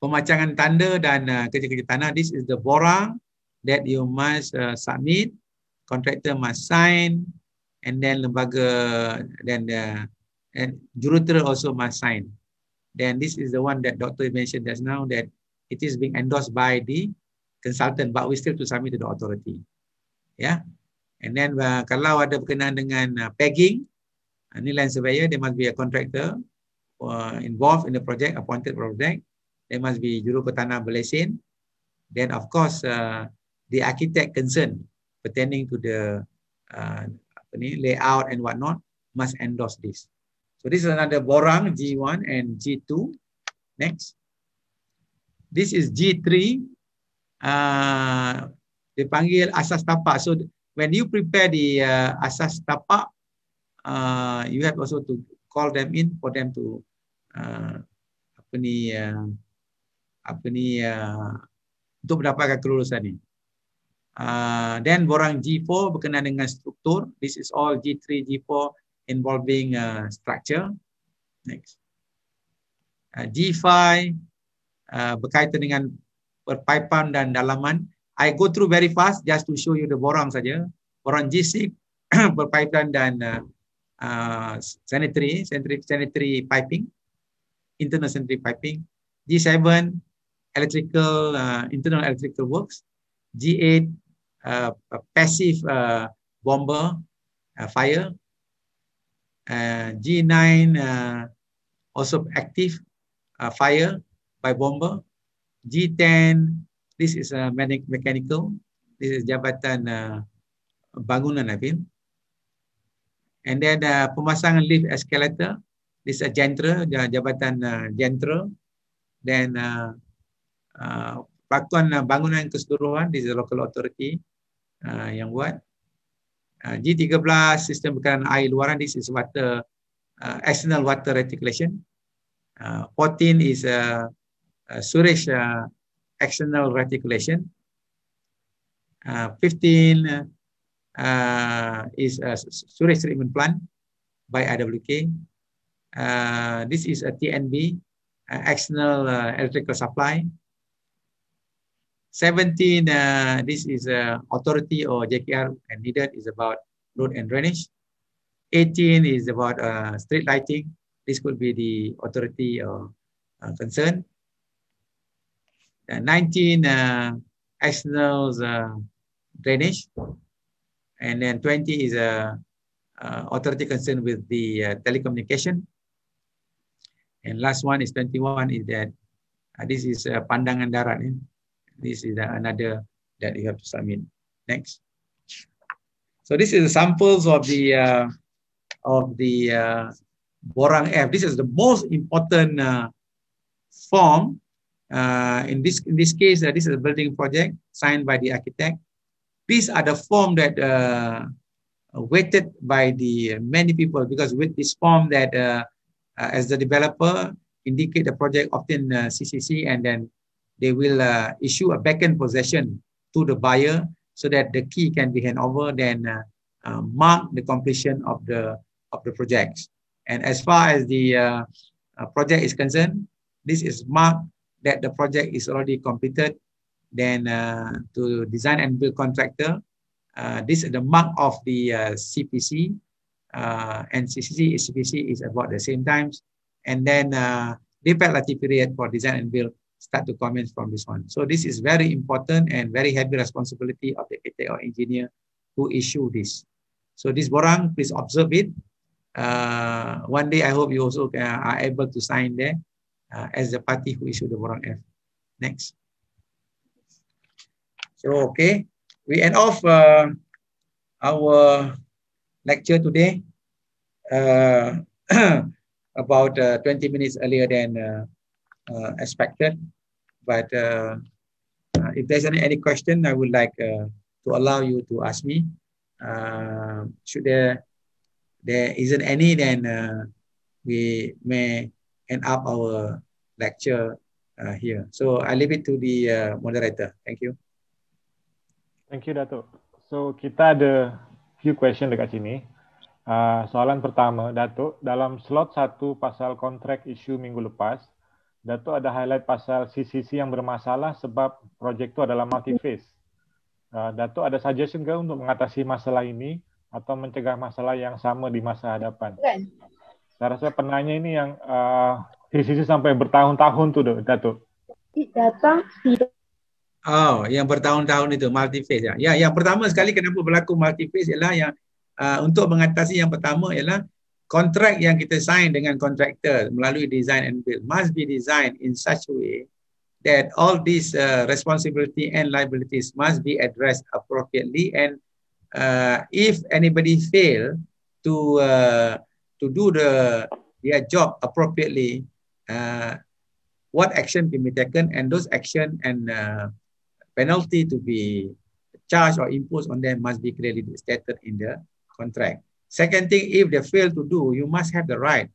pemacangan tanda dan kerja-kerja tanah. This is the borang that you must submit. Contractor must sign, and then lembaga, then and jurutera also must sign. Then this is the one that Dr. mentioned just now, that it is being endorsed by the consultant, but we still to submit to the authority. Yeah. And then kalau ada berkenaan dengan pegging, ni land surveyor, there must be a contractor involved in the project, appointed project. There must be jurupetanah berlesen. Then of course the architect concerned pertaining to the layout and whatnot must endorse this. So this is another borang G1 and G2. Next. This is G3. Dipanggil asas tapak. So when you prepare the asas tapak, you have also to call them in for them to untuk mendapatkan kelulusan ni. Then borang G4 berkenaan dengan struktur. This is all G3, G4 involving structure. Next. G5 berkaitan dengan perpaipan dan dalaman. I go through very fast just to show you the borang saja. Borang G6 perpaipan dan sanitary piping, internal sanitary piping. G7 electrical, internal electrical works. G8 passive bomber fire. G9 also active fire by bomber. G10, this is mechanical. This is jabatan bangunan, I think. And then pemasangan lift escalator. This is a gentra, jabatan gentra. Then pelakuan bangunan keseluruhan, this is a local authority yang buat. G13 sistem bekalan air luaran, this is water, external water reticulation. 14 is sewage external reticulation. 15 is sewage treatment plant by IWK. This is a TNB, external electrical supply. 17, this is authority or JKR and needed is about road and drainage. 18 is about street lighting. This could be the authority or concern. 19, external drainage. And then 20 is authority concerned with the telecommunication. And last one is 21 is that this is pandangan darat. This is another that you have to submit. Next. So this is the samples of the borang F. This is the most important form. In this case, this is a building project signed by the architect. These are the form that weighted by the many people, because with this form that as the developer indicate the project obtain CCC, and then they will issue a back-end possession to the buyer so that the key can be handed over, then mark the completion of the projects. And as far as the project is concerned, this is marked that the project is already completed. Then to design and build contractor, this is the mark of the CPC, and CCC is CPC is about the same times. And then DPLT period for design and build start to commence from this one. So this is very important and very heavy responsibility of the architect or engineer who issue this. So this borang, please observe it. One day, I hope you also are able to sign there as the party who issued the borang F. Next. So, okay, we end off our lecture today about 20 minutes earlier than expected. But if there's any question, I would like to allow you to ask me. Should there isn't any, then we may end up our lecture here. So I leave it to the moderator. Thank you. Thank you, Datuk. So kita ada few question dekat sini. Soalan pertama, Datuk, dalam slot 1 pasal kontrak isu minggu lepas, Datuk ada highlight pasal CCC yang bermasalah sebab projek itu adalah multi-phase. Datuk ada suggestion ke untuk mengatasi masalah ini atau mencegah masalah yang sama di masa hadapan? Saya rasa penanya ini yang CCC sampai bertahun-tahun tu, Datuk. Datang tidak. Oh, yang bertahun-tahun itu multi-phase ya. Ya, yang pertama sekali kenapa berlaku multi-phase ialah yang untuk mengatasi yang pertama ialah kontrak yang kita sign dengan kontraktor melalui design and build must be designed in such a way that all these responsibility and liabilities must be addressed appropriately, and if anybody fail to do their job appropriately, what action can be taken, and those action and penalty to be charged or imposed on them must be clearly stated in the contract. Second thing, if they fail to do, you must have the right.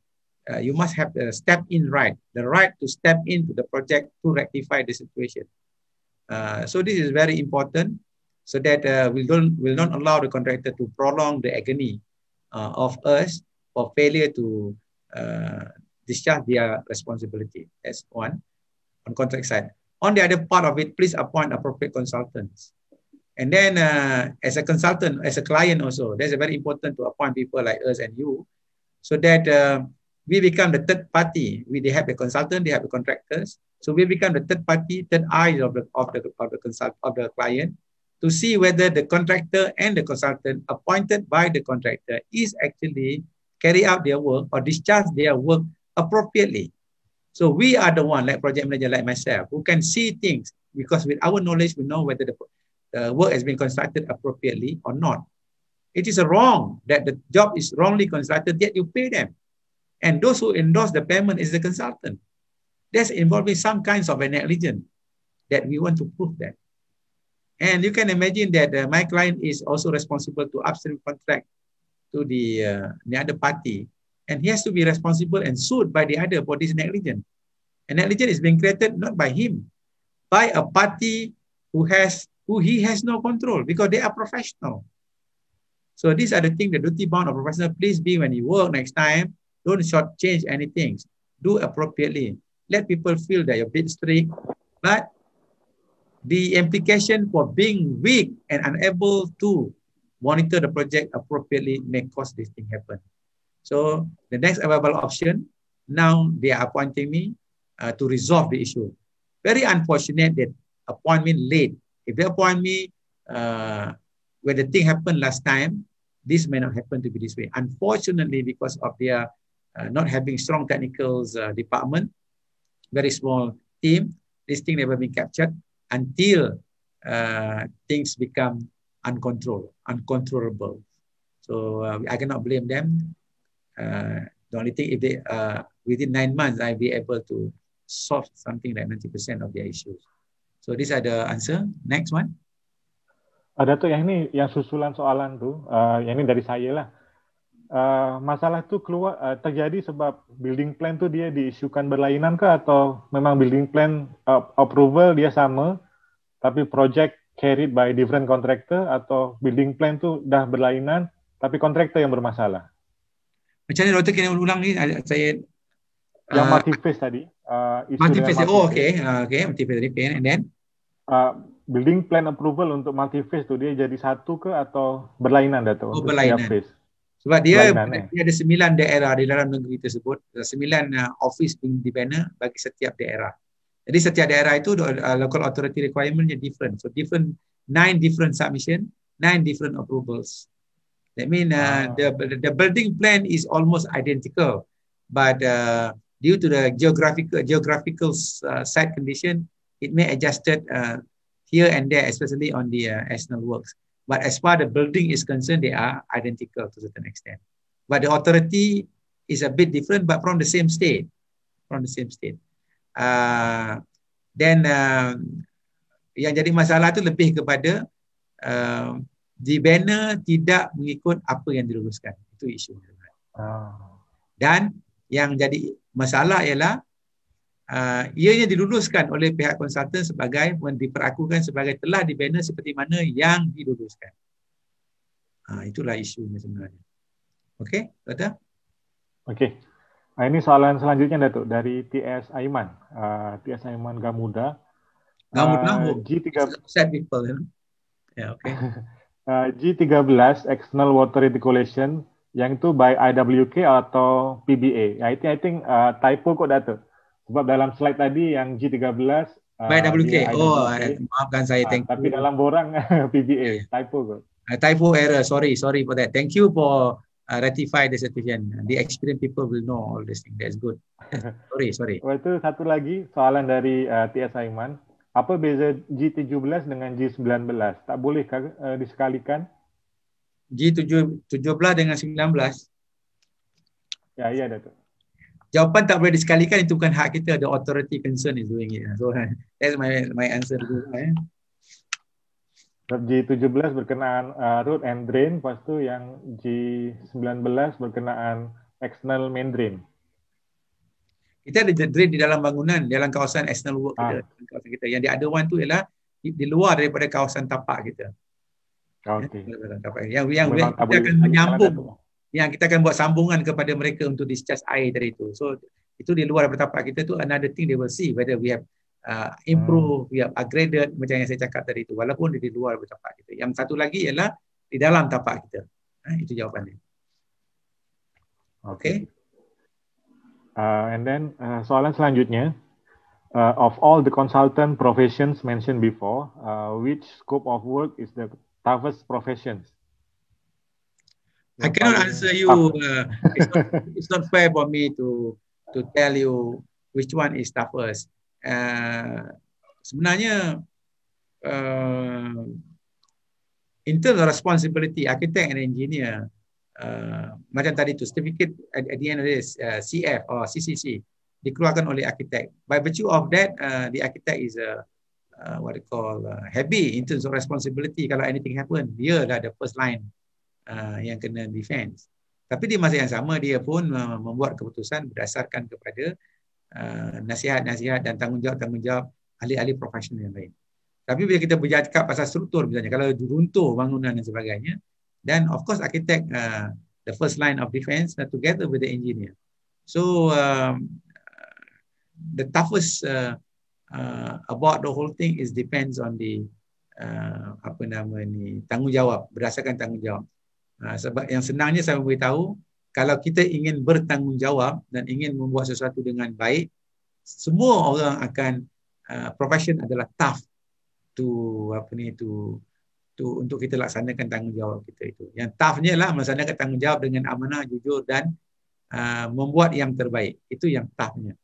You must have the step in right, the right to step into the project to rectify the situation. So this is very important, so that we will not allow the contractor to prolong the agony of us for failure to discharge their responsibility. That's one on contract side. On the other part of it, please appoint appropriate consultants. And then as a consultant, as a client also, that's very important to appoint people like us and you, so that we become the third party. They have the consultant, they have the contractors. So we become the third party, third eye of the client, to see whether the contractor and the consultant appointed by the contractor is actually carry out their work or discharge their work appropriately. So we are the one, like project manager like myself, who can see things, because with our knowledge, we know whether the work has been constructed appropriately or not. It is wrong that the job is wrongly constructed, yet you pay them. And those who endorse the payment is the consultant. That's involving some kinds of a negligence that we want to prove that. And you can imagine that my client is also responsible to upstream contract to the other party, and he has to be responsible and sued by the other for this negligence. And negligence is being created not by him, by a party who he has no control, because they are professional. So these are the things, the duty bound of professional. Please be, when you work next time, don't shortchange anything. Do appropriately. Let people feel that you're a bit strict, but the implication for being weak and unable to monitor the project appropriately may cause this thing happen. So the next available option, now they are appointing me to resolve the issue. Very unfortunate that appointment late. If they appoint me when the thing happened last time, this may not happen to be this way. Unfortunately, because of their not having strong technical department, very small team, this thing never been captured until things become uncontrollable. So I cannot blame them. The only thing, if they within 9 months, I'll be able to solve something like 90% of their issues. So these are the answer. Next one. Datuk, yang ini, yang susulan soalan tu, yang ini dari saya lah. Masalah tu terjadi sebab building plan tu dia diisukan berlainan ke, atau memang building plan approval dia sama, tapi project carried by different contractor, atau building plan tu dah berlainan, tapi kontraktor yang bermasalah? Macam mana Dr. kena ulang ni? Saya yang multi-phase tadi. Multi-phase. Oh, okay. Okay, multi-phase repair. And then? Building plan approval untuk multi-phase tu dia jadi satu ke atau berlainan, Datuk? Oh, berlainan. Sebab dia ada 9 daerah di dalam negeri tersebut. 9 office being dibina bagi setiap daerah. Jadi setiap daerah itu local authority requirement-nya different. So 9 different submission, 9 different approvals. That means the building plan is almost identical, but due to the geographical site condition, it may adjusted here and there, especially on the external works. But as far as the building is concerned, they are identical to a certain extent. But the authority is a bit different, but from the same state. Then yang jadi masalah tu lebih kepada di banner tidak mengikut apa yang diluluskan. Itu isu. Dan yang jadi masalah ialah ianya diluluskan oleh pihak konsultan sebagai diperlakukan sebagai telah di banner seperti mana yang diluluskan. Itulah isunya sebenarnya. Okey, betul? Okey. Ini soalan selanjutnya Datuk dari TS Aiman. TS Aiman Gamuda. G13 sad people, you know? Yeah, okay. G13 external water reticulation yang itu by IWK atau PBA. I think typo kok Datuk. Sebab dalam slide tadi yang G13 by IWK. Maafkan saya, thank you. Tapi dalam borang PBA, typo kok. Typo error, sorry for that. Thank you for ratify the situation. The experienced people will know all this thing. That's good. Sorry. Itu satu lagi soalan dari TS Aiman. Apa beza G17 dengan G19? Tak boleh disekalikan? G17 dengan 19? Ya, Datuk. Jawapan tak boleh disekalikan, itu bukan hak kita. The authority concern is doing it. So that's my answer. G17 berkenaan road and drain, lepas tu yang G19 berkenaan external main drain. Kita ada drain di dalam bangunan, dalam kawasan external work kita. Yang the other one tu ialah di luar daripada kawasan tapak kita. Okay. Yang kita akan menyambung, yang kita akan buat sambungan kepada mereka untuk discharge air dari itu. So itu di luar daripada tapak kita tu, another thing they will see whether we have improve, we have upgraded, macam yang saya cakap tadi itu, walaupun di luar daripada tapak kita. Yang satu lagi ialah di dalam tapak kita. Itu jawapannya. Okay. And then soalan selanjutnya, of all the consultant professions mentioned before, which scope of work is the toughest professions? I cannot answer you. It's not fair for me to tell you which one is toughest. Sebenarnya, in terms of responsibility, architect and engineer, macam tadi tu, certificate at the end of this, CF or CCC, dikeluarkan oleh architect. By virtue of that, the architect is what they call heavy in terms of responsibility. Kalau anything happen, dia dah the first line yang kena defense. Tapi di masa yang sama, dia pun membuat keputusan berdasarkan kepada nasihat-nasihat dan tanggungjawab ahli-ahli profesional yang lain. Tapi bila kita bercakap pasal struktur, misalnya kalau runtuh bangunan dan sebagainya, then of course architect the first line of defense together with the engineer. So the toughest about the whole thing is depends on the tanggungjawab, berdasarkan tanggungjawab. Sebab yang senangnya saya beritahu, kalau kita ingin bertanggungjawab dan ingin membuat sesuatu dengan baik, semua orang akan profession adalah tough untuk kita laksanakan tanggungjawab kita itu. Yang toughnya lah melaksanakan tanggungjawab dengan amanah, jujur dan membuat yang terbaik. Itu yang toughnya.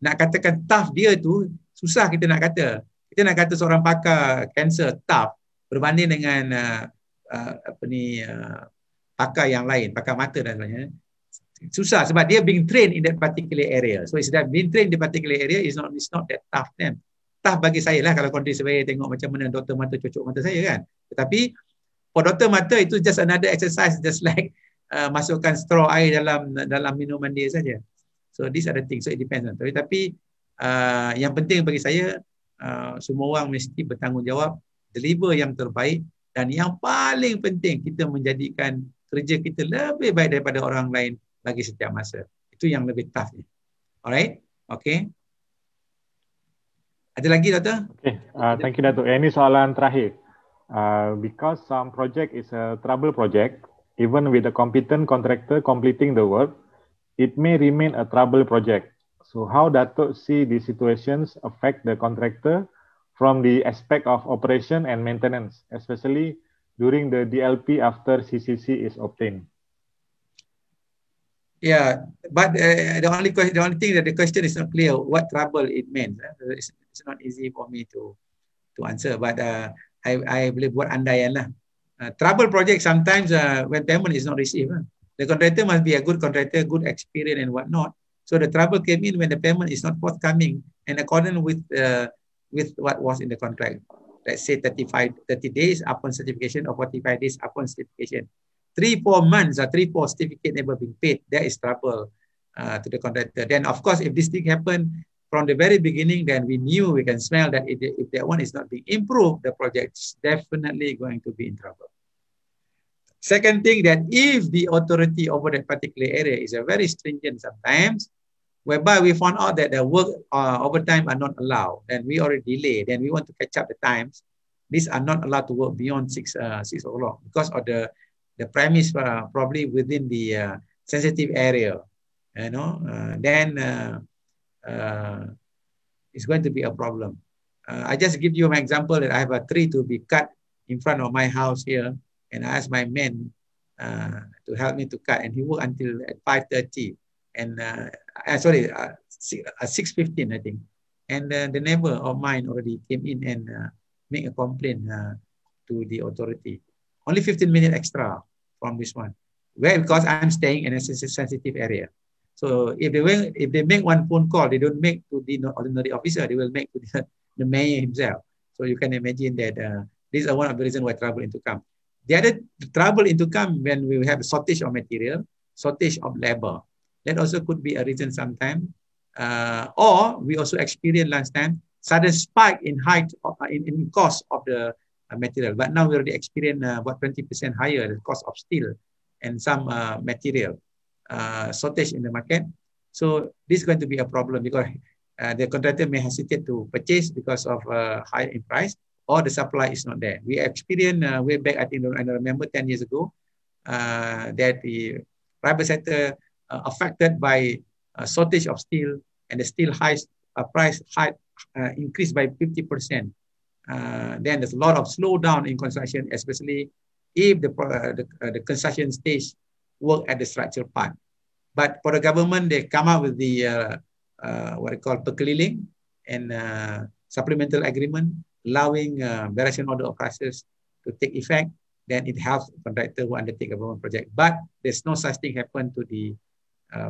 Nak katakan tough dia tu susah kita nak kata. Kita nak kata seorang pakar cancer tough berbanding dengan pakar yang lain, pakar mata dan sebagainya. Susah sebab dia being trained in that particular area. So it's that being trained in that particular area is not that tough then. Tough bagi saya lah kalau kondisi saya tengok macam mana doktor mata cocok mata saya kan. Tetapi for doktor mata itu just another exercise, just like masukkan straw air dalam minuman dia saja. So these are the things. So it depends. Tapi yang penting bagi saya, semua orang mesti bertanggungjawab, deliver yang terbaik, dan yang paling penting kita menjadikan kerja kita lebih baik daripada orang lain bagi setiap masa. Itu yang lebih toughnya. Alright? Okay. Ada lagi, Doktor? Okay. Thank you, Datuk. Ini soalan terakhir. Because some project is a trouble project, even with a competent contractor completing the work, it may remain a trouble project. So how Datuk see these situations affect the contractor from the aspect of operation and maintenance, especially during the DLP after CCC is obtained? Yeah, but the only thing that the question is not clear what trouble it means. It's not easy for me to answer. But I boleh buat andaian lah. Trouble project sometimes when payment is not received. The contractor must be a good contractor, good experience and whatnot. So the trouble came in when the payment is not forthcoming and according with what was in the contract. Let's say 30 days upon certification or 45 days upon certification. 3-4 months or 3-4 certificate never been paid. That is trouble to the contractor. Then of course, if this thing happened from the very beginning, then we knew, we can smell that if that one is not being improved, the project is definitely going to be in trouble. Second thing, that if the authority over that particular area is a very stringent sometimes, whereby we found out that the work overtime are not allowed, then we already delay, then we want to catch up the times. These are not allowed to work beyond 6 o'clock because of the premise probably within the sensitive area, you know, then it's going to be a problem. I just give you an example that I have a tree to be cut in front of my house here, and I asked my man to help me to cut, and he worked until at 5:30, and 6:15 I think, and the neighbor of mine already came in and make a complaint to the authority. Only 15 minutes extra from this one. Where? Because I'm staying in a sensitive area. So if they make one phone call, they don't make to the ordinary officer, they will make to the mayor himself. So you can imagine that these are one of the reasons why trouble into come. The other trouble into come when we have a shortage of material, shortage of labor. That also could be a reason sometimes. Or we also experienced last time sudden spike in in cost of the material. But now we already experienced about 20% higher the cost of steel and some material shortage in the market. So this is going to be a problem because the contractor may hesitate to purchase because of high in price, or the supply is not there. We experienced way back, I think, I remember 10 years ago, that the private sector affected by shortage of steel, and the steel price increased by 50%. Then there's a lot of slowdown in construction, especially if the construction stage work at the structural part. But for the government, they come out with the what I call perkeliling and supplemental agreement, allowing variation order of prices to take effect. Then it helps the contractor who undertake a government project. But there's no such thing happen to the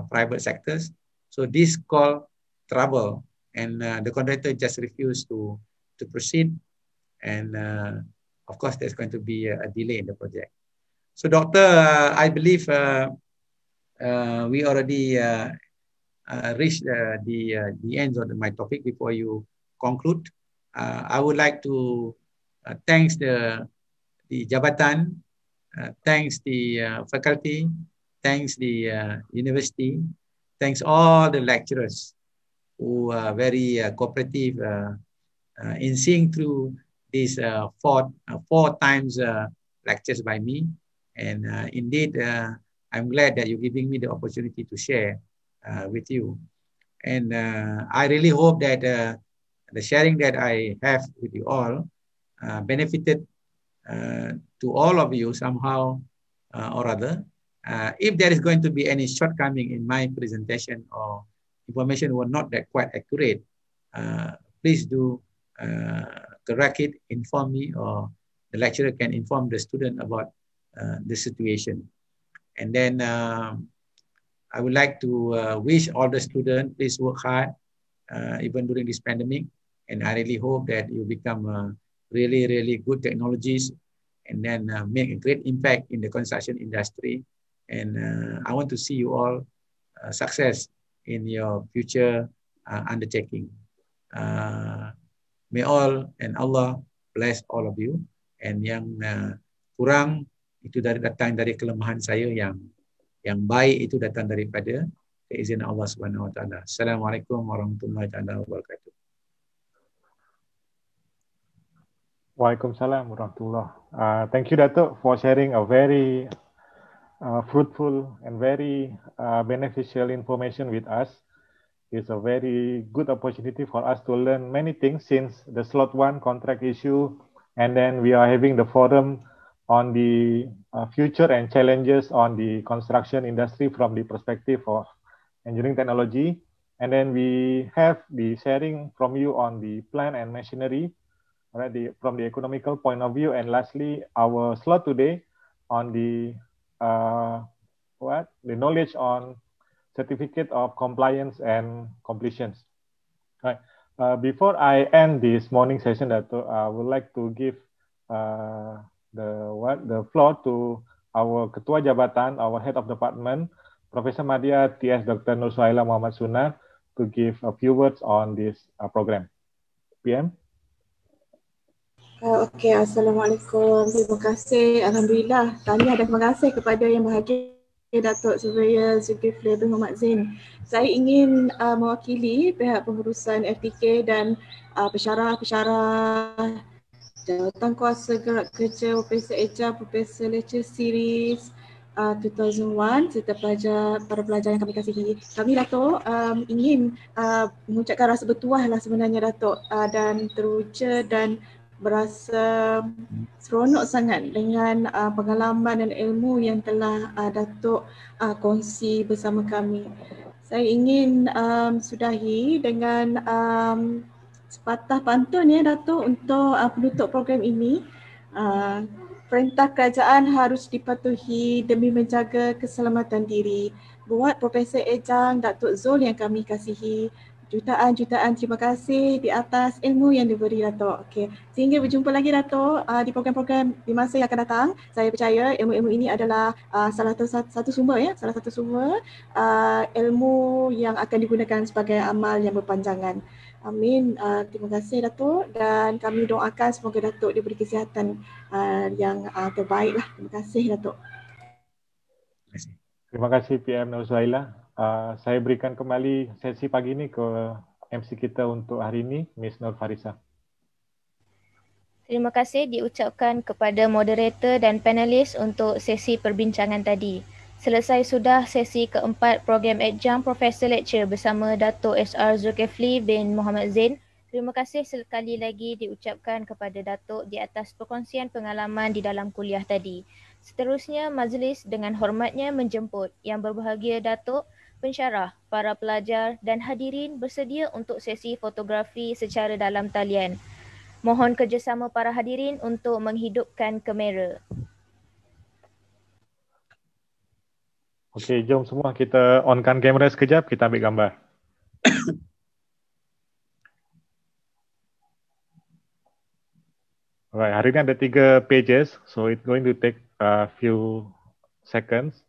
private sectors. So this called trouble, and the contractor just refused to proceed. And of course, there's going to be a delay in the project. So, Doctor, I believe we already reached the end of my topic. Before you conclude, I would like to thanks the Jabatan, thanks the faculty, thanks the university, thanks all the lecturers who are very cooperative in seeing through these four times lectures by me. And indeed, I'm glad that you're giving me the opportunity to share with you. And I really hope that the sharing that I have with you all benefited to all of you somehow or other. If there is going to be any shortcoming in my presentation or information were not that quite accurate, please do correct it, inform me, or the lecturer can inform the student about the situation. And then I would like to wish all the students, please work hard, even during this pandemic. And I really hope that you become really, really good technologies, and then make a great impact in the construction industry. And I want to see you all success in your future undertaking. May all and Allah bless all of you. And yang kurang itu datang dari kelemahan saya, yang baik itu datang daripada keizinan Allah Subhanahu wa taala. Assalamualaikum warahmatullahi wabarakatuh. Waalaikumsalam warahmatullah. Thank you, Datuk, for sharing a very fruitful and very beneficial information with us. It's a very good opportunity for us to learn many things since the slot 1 contract issue, and then we are having the forum on the future and challenges on the construction industry from the perspective of engineering technology. And then we have the sharing from you on the plant and machinery right, from the economical point of view. And lastly, our slot today on the the knowledge on certificate of compliance and completions. Right. Before I end this morning session, Dato, I would like to give the floor to our Ketua Jabatan, our Head of Department, Professor Madya TS Dr. Nur Suhaila Muhammad Sunar, to give a few words on this program. PM. Okey, Assalamualaikum. Terima kasih. Alhamdulillah. Tahniah dan terima kasih kepada Yang Berbahagia Datuk Surveyor Zulkifli bin Mohamed Zain. Saya ingin mewakili pihak pengurusan FTK dan pensyarah-pensyarah Jawatan Kuasa Gerak Kerja Profesor HR, Profesor Lecture Series 2001 serta para pelajar yang kami kasihi. Kami Datuk ingin mengucapkan rasa bertuah lah sebenarnya Datuk dan teruja dan berasa seronok sangat dengan pengalaman dan ilmu yang telah Datuk kongsi bersama kami. Saya ingin sudahi dengan sepatah pantun ya Datuk untuk penutup program ini. Perintah kerajaan harus dipatuhi demi menjaga keselamatan diri. Buat Profesor Ejang, Datuk Zul yang kami kasihi, jutaan-jutaan terima kasih di atas ilmu yang diberi Datuk. Okey, sehingga berjumpa lagi Datuk di program-program di masa yang akan datang. Saya percaya ilmu-ilmu ini adalah salah satu sumber ilmu yang akan digunakan sebagai amal yang berpanjangan. Amin. Terima kasih Datuk dan kami doakan semoga Datuk diberi kesihatan yang terbaiklah. Terima kasih Datuk. Terima kasih PM Nur Suhaila. Saya berikan kembali sesi pagi ini ke MC kita untuk hari ini, Miss Nur Farisa. Terima kasih diucapkan kepada moderator dan panelis untuk sesi perbincangan tadi. Selesai sudah sesi keempat program adjunct Profesor Lecture bersama Dato' SR Zulkifli bin Mohamed Zain. Terima kasih sekali lagi diucapkan kepada Datuk di atas perkongsian pengalaman di dalam kuliah tadi. Seterusnya, majlis dengan hormatnya menjemput Yang Berbahagia Datuk, pensyarah, para pelajar dan hadirin bersedia untuk sesi fotografi secara dalam talian. Mohon kerjasama para hadirin untuk menghidupkan kamera. Okey, jom semua kita onkan kamera sekejap, kita ambil gambar. Alright, hari ini ada 3 pages, so it's going to take a few seconds.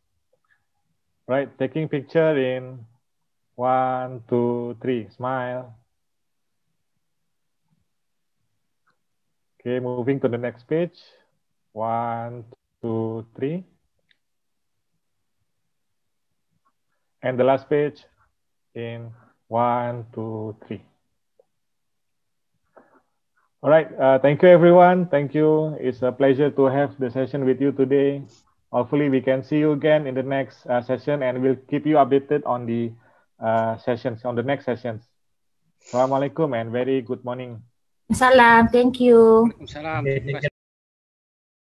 Right, taking picture in 1, 2, 3, smile. Okay, moving to the next page. 1, 2, 3. And the last page in 1, 2, 3. All right, thank you everyone. Thank you. It's a pleasure to have the session with you today. Hopefully we can see you again in the next session and we'll keep you updated on the sessions, on the next sessions. Assalamualaikum and very good morning. Salam, thank you. Waalaikumsalam.